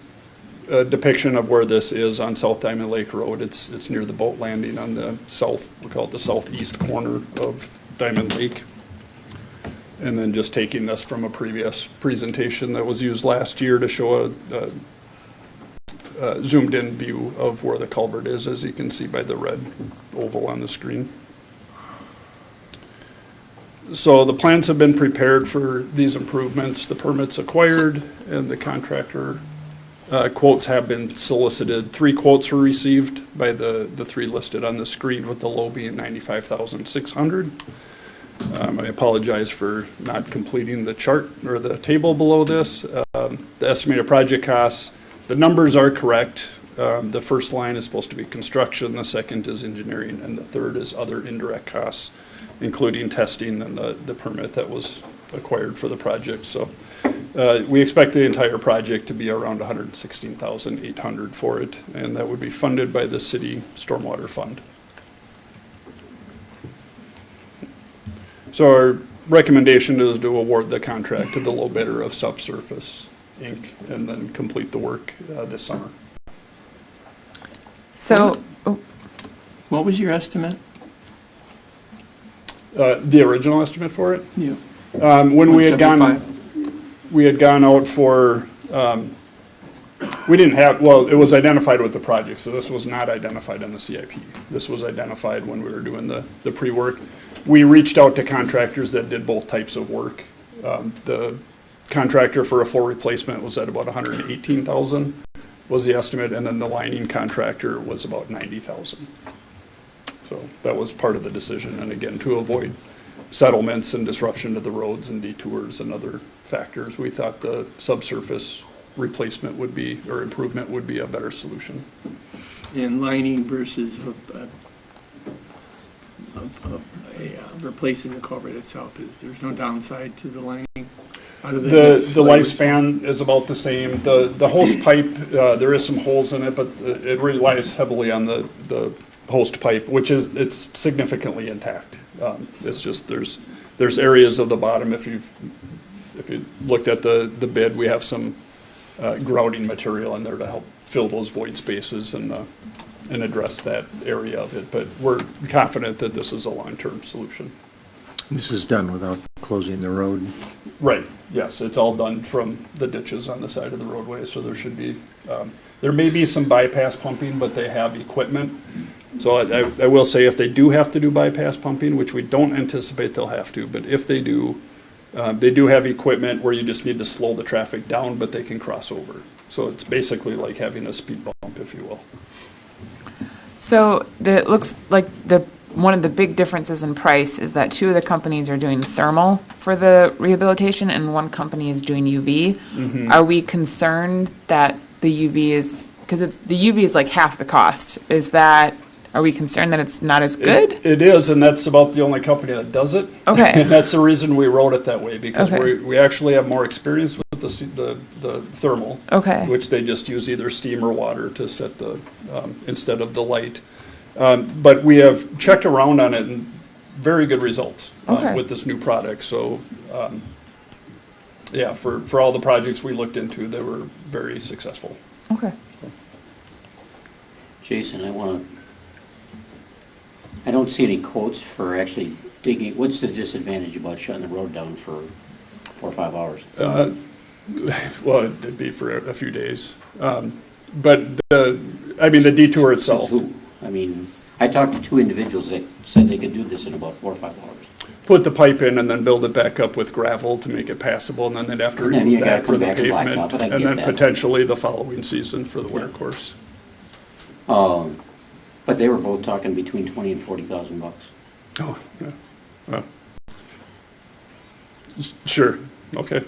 a depiction of where this is on South Diamond Lake Road. It's near the boat landing on the south, we call it the southeast corner of Diamond Lake. And then just taking this from a previous presentation that was used last year to show a zoomed in view of where the culvert is, as you can see by the red oval on the screen. So the plans have been prepared for these improvements, the permits acquired, and the contractor quotes have been solicited. 3 quotes were received by the 3 listed on the screen, with the low being $95,600. I apologize for not completing the chart or the table below this. The estimated project costs, the numbers are correct. The first line is supposed to be construction, the second is engineering, and the third is other indirect costs, including testing and the permit that was acquired for the project. So we expect the entire project to be around $116,800 for it, and that would be funded by the city stormwater fund. So our recommendation is to award the contract to the low bidder of Subsurface Inc. and then complete the work this summer. So, What was your estimate? The original estimate for it? Yeah. When we had gone out for, we didn't have, well, it was identified with the project, so this was not identified in the CIP. This was identified when we were doing the pre-work. We reached out to contractors that did both types of work. The contractor for a full replacement was at about $118,000 was the estimate, and then the lining contractor was about $90,000. So that was part of the decision, and again, to avoid settlements and disruption to the roads and detours and other factors, we thought the subsurface replacement would be, or improvement would be, a better solution. In lining versus replacing the culvert itself, there's no downside to the lining? The lifespan is about the same. The hose pipe, there is some holes in it, but it relies heavily on the hose pipe, which it's significantly intact. It's just there's areas of the bottom. If you looked at the bid, we have some grouting material in there to help fill those void spaces and address that area of it. But we're confident that this is a long-term solution. This is done without closing the road? Right, yes, it's all done from the ditches on the side of the roadway, so there should be, there may be some bypass pumping, but they have equipment. So I will say, if they do have to do bypass pumping, which we don't anticipate they'll have to, but if they do have equipment where you just need to slow the traffic down, but they can cross over. So it's basically like having a speed bump, if you will. so it looks like one of the big differences in price is that 2 of the companies are doing thermal for the rehabilitation and 1 company is doing UV. Mm-hmm. Are we concerned that the UV is, because the UV is like half the cost, are we concerned that it's not as good? It is, and that's about the only company that does it. Okay. And that's the reason we wrote it that way, because Okay. we actually have more experience with the thermal. Okay. Which they just use either steam or water to set the, instead of the light. But we have checked around on it and very good results Okay. with this new product. So, yeah, for all the projects we looked into, they were very successful. Okay. Jason, I don't see any quotes for actually digging. What's the disadvantage about shutting the road down for 4 or 5 hours? Well, it'd be for a few days. But the detour itself. Who? I mean, I talked to 2 individuals that said they could do this in about 4 or 5 hours. Put the pipe in and then build it back up with gravel to make it passable, and then they'd have to And then remove you gotta that for come the back and blacktop pavement, it, I and get then that. potentially the following season for the winter course. But they were both talking between 20 and 40,000 bucks. Oh, yeah. Well, sure, okay.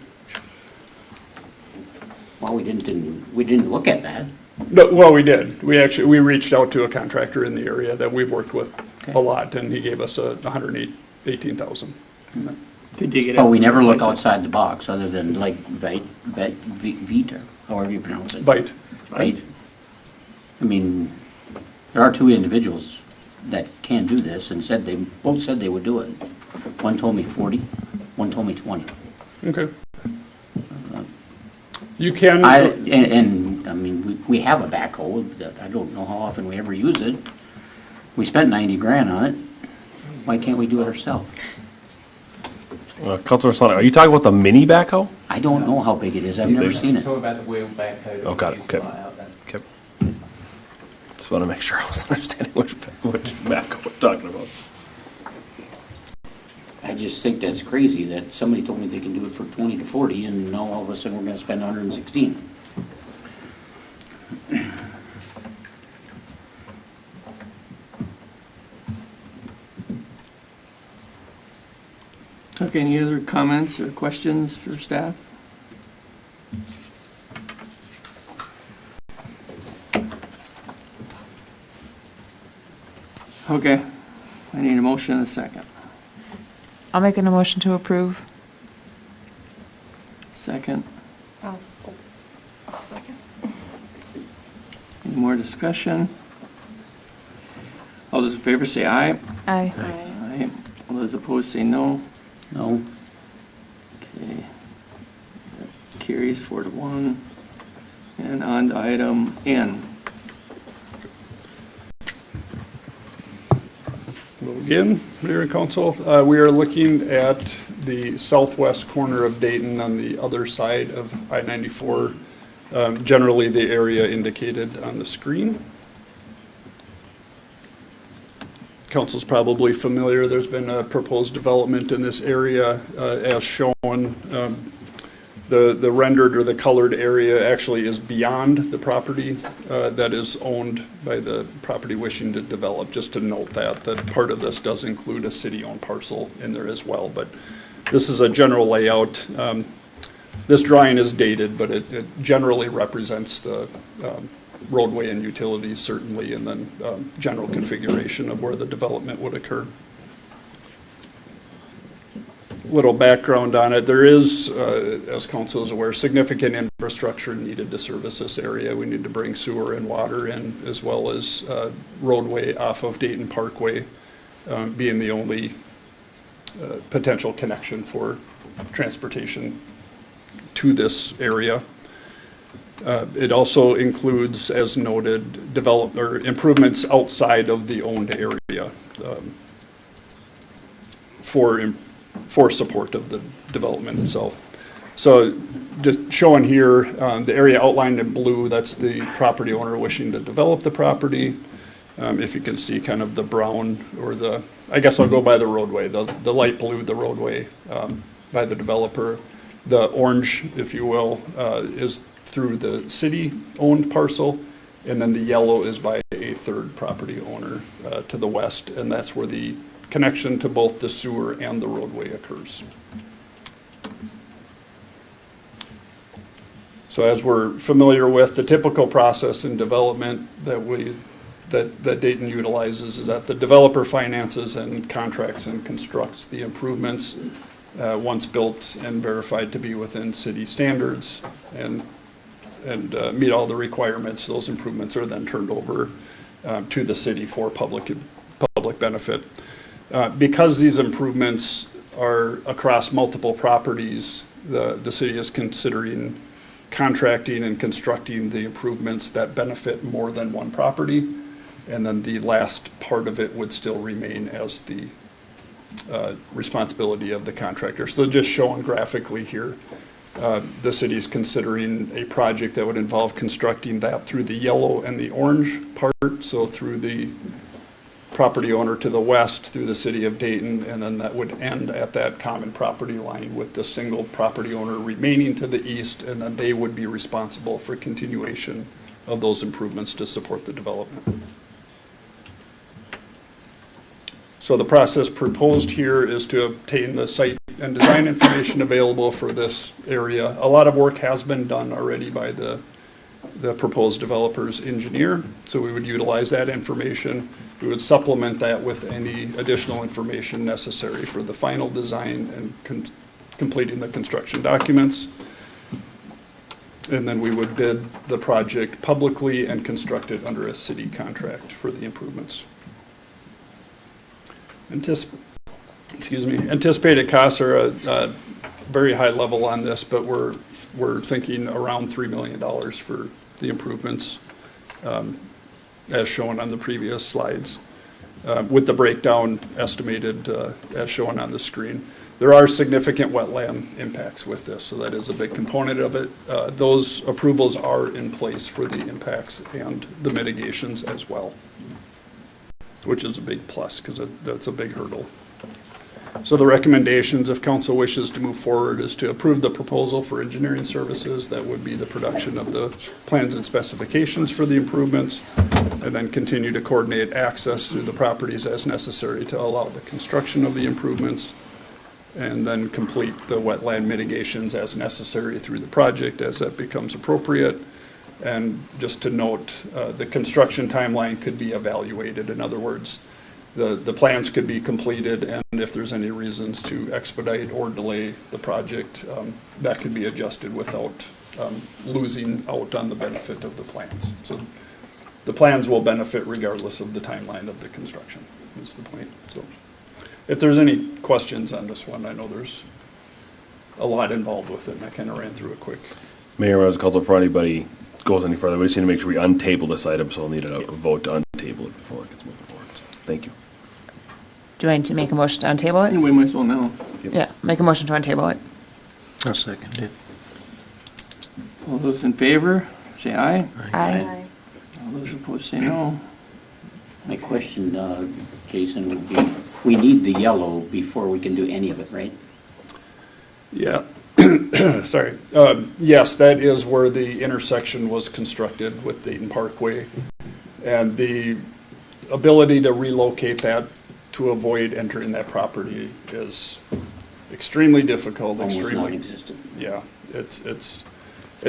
Well, we didn't look at that. No, well, we did. We reached out to a contractor in the area that we've worked with a lot, and he gave us $118,000. To dig it But up. we never look outside the box, other than like Vita, however you pronounce it. Bite. Right. I mean, there are two individuals that can do this and both said they would do it. One told me 40, one told me 20. Okay. You can. I mean, we have a backhoe that I don't know how often we ever use it. We spent 90 grand on it. Why can't we do it ourselves? Councilor Sonic, are you talking about the mini backhoe? I don't know how big it is. I've never seen it. Talk about the wheel backhoe. Oh, got it, okay. Okay. Just want to make sure I was understanding which backhoe we're talking about. I just think that's crazy that somebody told me they can do it for 20 to 40, and now all of a sudden we're gonna spend 116. Okay, any other comments or questions for staff? Okay, I need a motion and a second. I'll make an motion to approve. Second, I'll second. any more discussion? All those in favor say aye. Aye. Aye. All those opposed say no. No? Okay. That carries 4-1. And on to item N. Hello again, Mayor and Council. We are looking at the southwest corner of Dayton on the other side of I-94, generally the area indicated on the screen. Council's probably familiar, there's been a proposed development in this area as shown. The rendered or the colored area actually is beyond the property that is owned by the property wishing to develop. Just to note that part of this does include a city-owned parcel in there as well. But this is a general layout. This drawing is dated, but it generally represents the roadway and utilities certainly, and then general configuration of where the development would occur. Little background on it. There is, as council is aware, significant infrastructure needed to service this area. We need to bring sewer and water in, as well as roadway off of Dayton Parkway, being the only potential connection for transportation to this area. It also includes, as noted, improvements outside of the owned area for support of the development itself. So just showing here, the area outlined in blue, that's the property owner wishing to develop the property. If you can see kind of the brown or I guess I'll go by the roadway, the light blue, the roadway by the developer. The orange, if you will, is through the city-owned parcel, and then the yellow is by a third property owner to the west, and that's where the connection to both the sewer and the roadway occurs. So as we're familiar with, the typical process in development that Dayton utilizes is that the developer finances and contracts and constructs the improvements once built and verified to be within city standards and meet all the requirements. Those improvements are then turned over to the city for public benefit. Because these improvements are across multiple properties, the city is considering contracting and constructing the improvements that benefit more than one property, and then the last part of it would still remain as the responsibility of the contractor. So just shown graphically here, the city is considering a project that would involve constructing that through the yellow and the orange part, so through the property owner to the west, through the city of Dayton, and then that would end at that common property line with the single property owner remaining to the east, and then they would be responsible for continuation of those improvements to support the development. So the process proposed here is to obtain the site and design information available for this area. A lot of work has been done already by the proposed developer's engineer, so we would utilize that information. We would supplement that with any additional information necessary for the final design and completing the construction documents. And then we would bid the project publicly and construct it under a city contract for the improvements. Anticipated costs are a very high level on this, but we're thinking around $3 million for the improvements, as shown on the previous slides, with the breakdown estimated as shown on the screen. There are significant wetland impacts with this, so that is a big component of it. Those approvals are in place for the impacts and the mitigations as well, which is a big plus because that's a big hurdle. So the recommendations, if council wishes to move forward, is to approve the proposal for engineering services. That would be the production of the plans and specifications for the improvements, and then continue to coordinate access through the properties as necessary to allow the construction of the improvements, and then complete the wetland mitigations as necessary through the project as that becomes appropriate. And just to note, the construction timeline could be evaluated. In other words, the plans could be completed, and if there's any reasons to expedite or delay the project, that could be adjusted without losing out on the benefit of the plans. So the plans will benefit regardless of the timeline of the construction, is the point. So if there's any questions on this one, I know there's a lot involved with it, and I kind of ran through it quick. Mayor, members of council, before anybody goes any further, we just need to make sure we untable this item, so we'll need a vote to untable it before it gets moved forward. So, thank you. Do I need to make a motion to untable it? We might as well now. Yeah, make a motion to untable it. I'll second it. All those in favor, say aye. Aye. All those opposed, say no. My question, Jason, would be, we need the yellow before we can do any of it, right? Yeah, sorry. Yes, that is where the intersection was constructed with Dayton Parkway. And the ability to relocate that to avoid entering that property is extremely difficult, Almost extremely. non-existent. Yeah, it's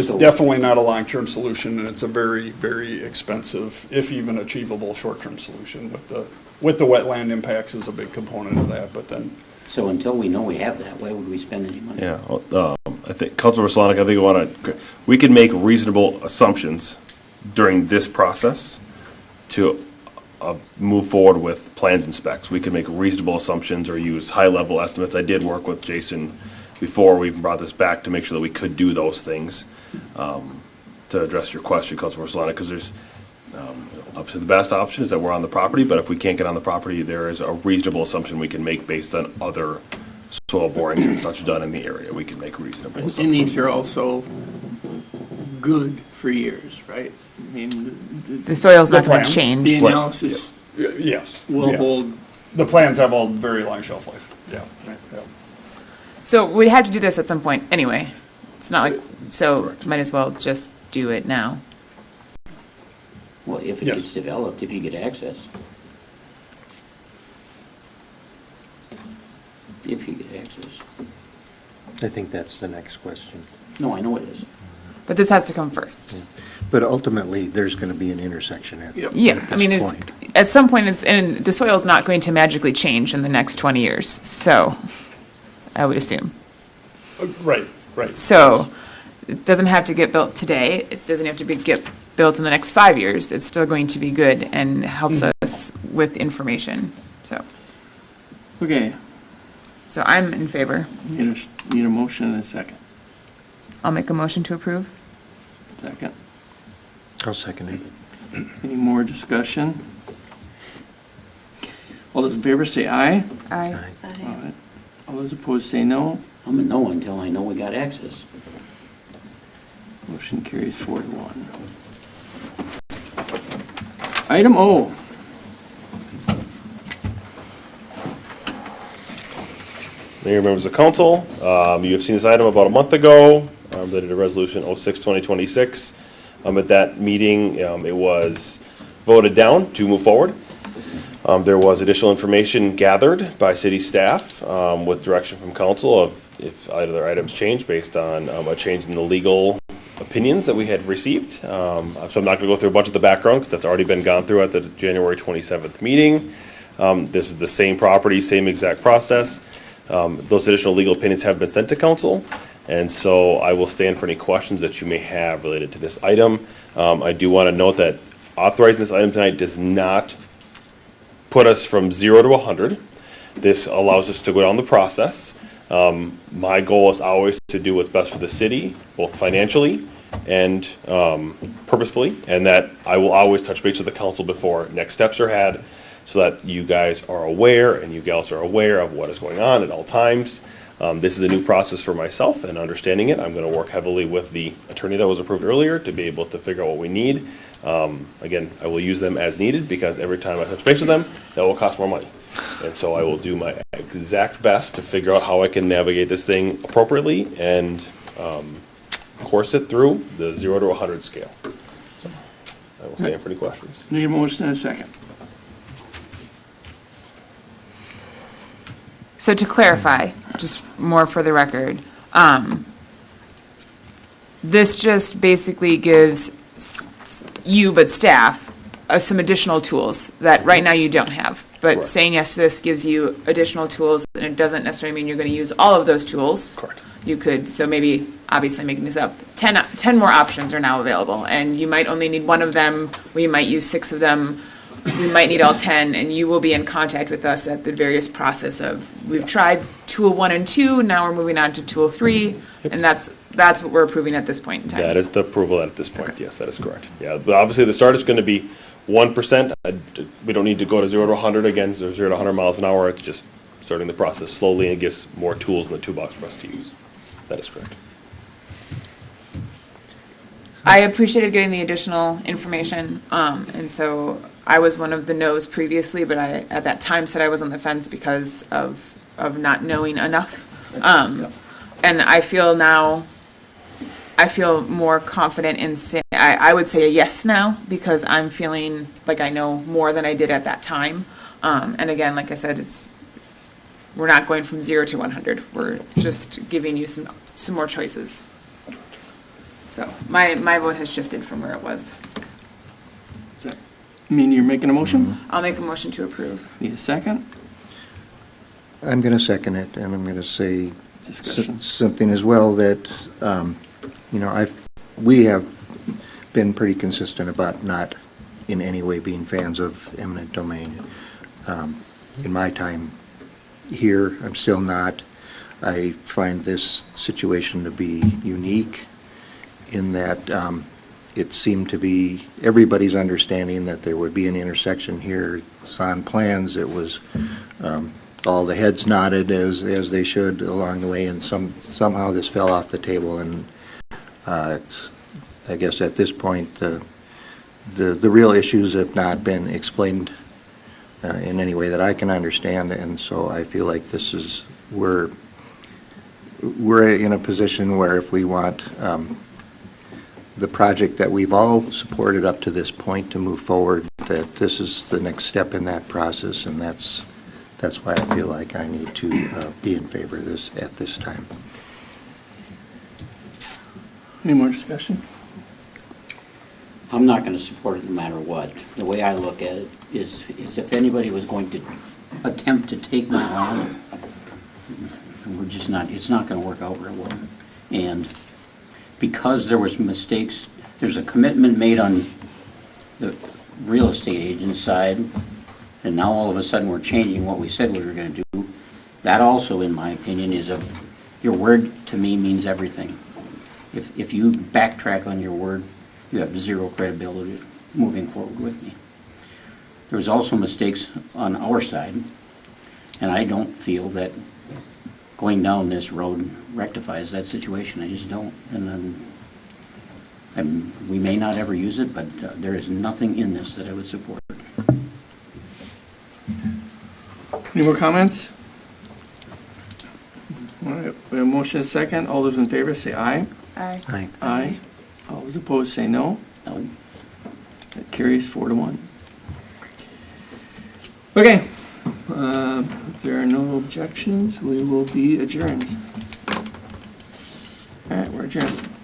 So- definitely not a long-term solution, and it's a very, very expensive, if even achievable, short-term solution. With the wetland impacts is a big component of that, but then. So until we know we have that, why would we spend any money? Yeah, I think, Councilor Slanik, we can make reasonable assumptions during this process to move forward with plans and specs. We can make reasonable assumptions or use high-level estimates. I did work with Jason before we even brought this back to make sure that we could do those things. To address your question, Councilor Slanik, because there's obviously the best option is that we're on the property, but if we can't get on the property, there is a reasonable assumption we can make based on other soil borings and such done in the area. We can make reasonable assumptions. And these are also good for years, right? I mean, The soil's not The going to plan. change. the analysis Yes. will yeah. hold. The plans have all very long shelf life, yeah. Yeah. So we have to do this at some point anyway. It's not like, so Correct. might as well just do it now. Well, if it Yeah. gets developed, if you get access. If you get access. I think that's the next question. No, I know it is. But this has to come first. But ultimately, there's going to be an intersection at Yep. Yeah, at I mean, this it's, point. at some point, it's, and the soil's not going to magically change in the next 20 years, so, I would assume. Right, right. So, it doesn't have to get built today, it doesn't have to get built in the next 5 years, it's still going to be good and helps us with information, so. Okay, So I'm in favor. need a motion and a second. I'll make a motion to approve. Second. I'll second it. Any more discussion? All those in favor say aye. Aye. Aye. All those opposed say no. I'm a no until I know we got access. Motion carries 4-1. Item O. Mayor, members of council, you have seen this item about a month ago, related to resolution 06-2026. At that meeting, it was voted down to move forward. There was additional information gathered by city staff with direction from council of if either items change based on a change in the legal opinions that we had received. So I'm not going to go through a bunch of the background because that's already been gone through at the January 27th meeting. This is the same property, same exact process. Those additional legal opinions have been sent to council, and so I will stand for any questions that you may have related to this item. I do want to note that authorizing this item tonight does not put us from 0 to 100. This allows us to go down the process. My goal is always to do what's best for the city, both financially and purposefully, and that I will always touch base with the council before next steps are had, so that you guys are aware and you gals are aware of what is going on at all times. This is a new process for myself and understanding it. I'm going to work heavily with the attorney that was approved earlier to be able to figure out what we need. Again, I will use them as needed because every time I touch base with them, that will cost more money. And so I will do my exact best to figure out how I can navigate this thing appropriately and course it through the 0 to 100 scale. So I will stand for any questions. Need a motion in a second. So to clarify, just more for the record, this just basically gives you, but staff, some additional tools that right now you don't have. But Correct. saying yes to this gives you additional tools, and it doesn't necessarily mean you're going to use all of those tools. Correct. You could, so maybe, obviously making this up, 10 more options are now available, and you might only need one of them, we might use 6 of them, we might need all 10, and you will be in contact with us at the various process of, we've tried tool 1 and 2, now we're moving on to tool 3, and that's what we're approving at this point in time. That is the approval at this point. Yes, that is correct. Yeah, but obviously the start is going to be 1%. We don't need to go to 0 to 100 again, 0 to 100 miles an hour. It's just starting the process slowly and it gives more tools in the toolbox for us to use. That is correct. I appreciated getting the additional information, and so I was one of the no's previously, but I, at that time, said I was on the fence because of not knowing enough. And I feel now, I feel more confident in saying, I would say a yes now, because I'm feeling like I know more than I did at that time. And again, like I said, we're not going from 0 to 100. We're just giving you some more choices. So my vote has shifted from where it was. Does that mean you're making a motion? I'll make a motion to approve. Need a second? I'm going to second it, and I'm going to say Discussion. something as well that, we have been pretty consistent about not in any way being fans of eminent domain. In my time here, I'm still not. I find this situation to be unique in that it seemed to be everybody's understanding that there would be an intersection here. It's on plans. It was all the heads nodded as they should along the way, and somehow this fell off the table. And I guess at this point, the real issues have not been explained in any way that I can understand, and so I feel like this is we're in a position where if we want the project that we've all supported up to this point to move forward, that this is the next step in that process, and that's why I feel like I need to be in favor of this at this time. Any more discussion? I'm not going to support it no matter what. The way I look at it is if anybody was going to attempt to take my land, we're just not, it's not going to work out very well. And because there was mistakes, there's a commitment made on the real estate agent's side, and now all of a sudden we're changing what we said we were going to do. That also, in my opinion, is your word to me means everything. If you backtrack on your word, you have zero credibility moving forward with me. There was also mistakes on our side, and I don't feel that going down this road rectifies that situation. I just don't. And we may not ever use it, but there is nothing in this that I would support. Any more comments? All right, we have a motion and a second. All those in favor say aye. Aye. Aye. Aye. All those opposed say no. No. That carries 4-1. Okay, if there are no objections, we will be adjourned. All right, we're adjourned.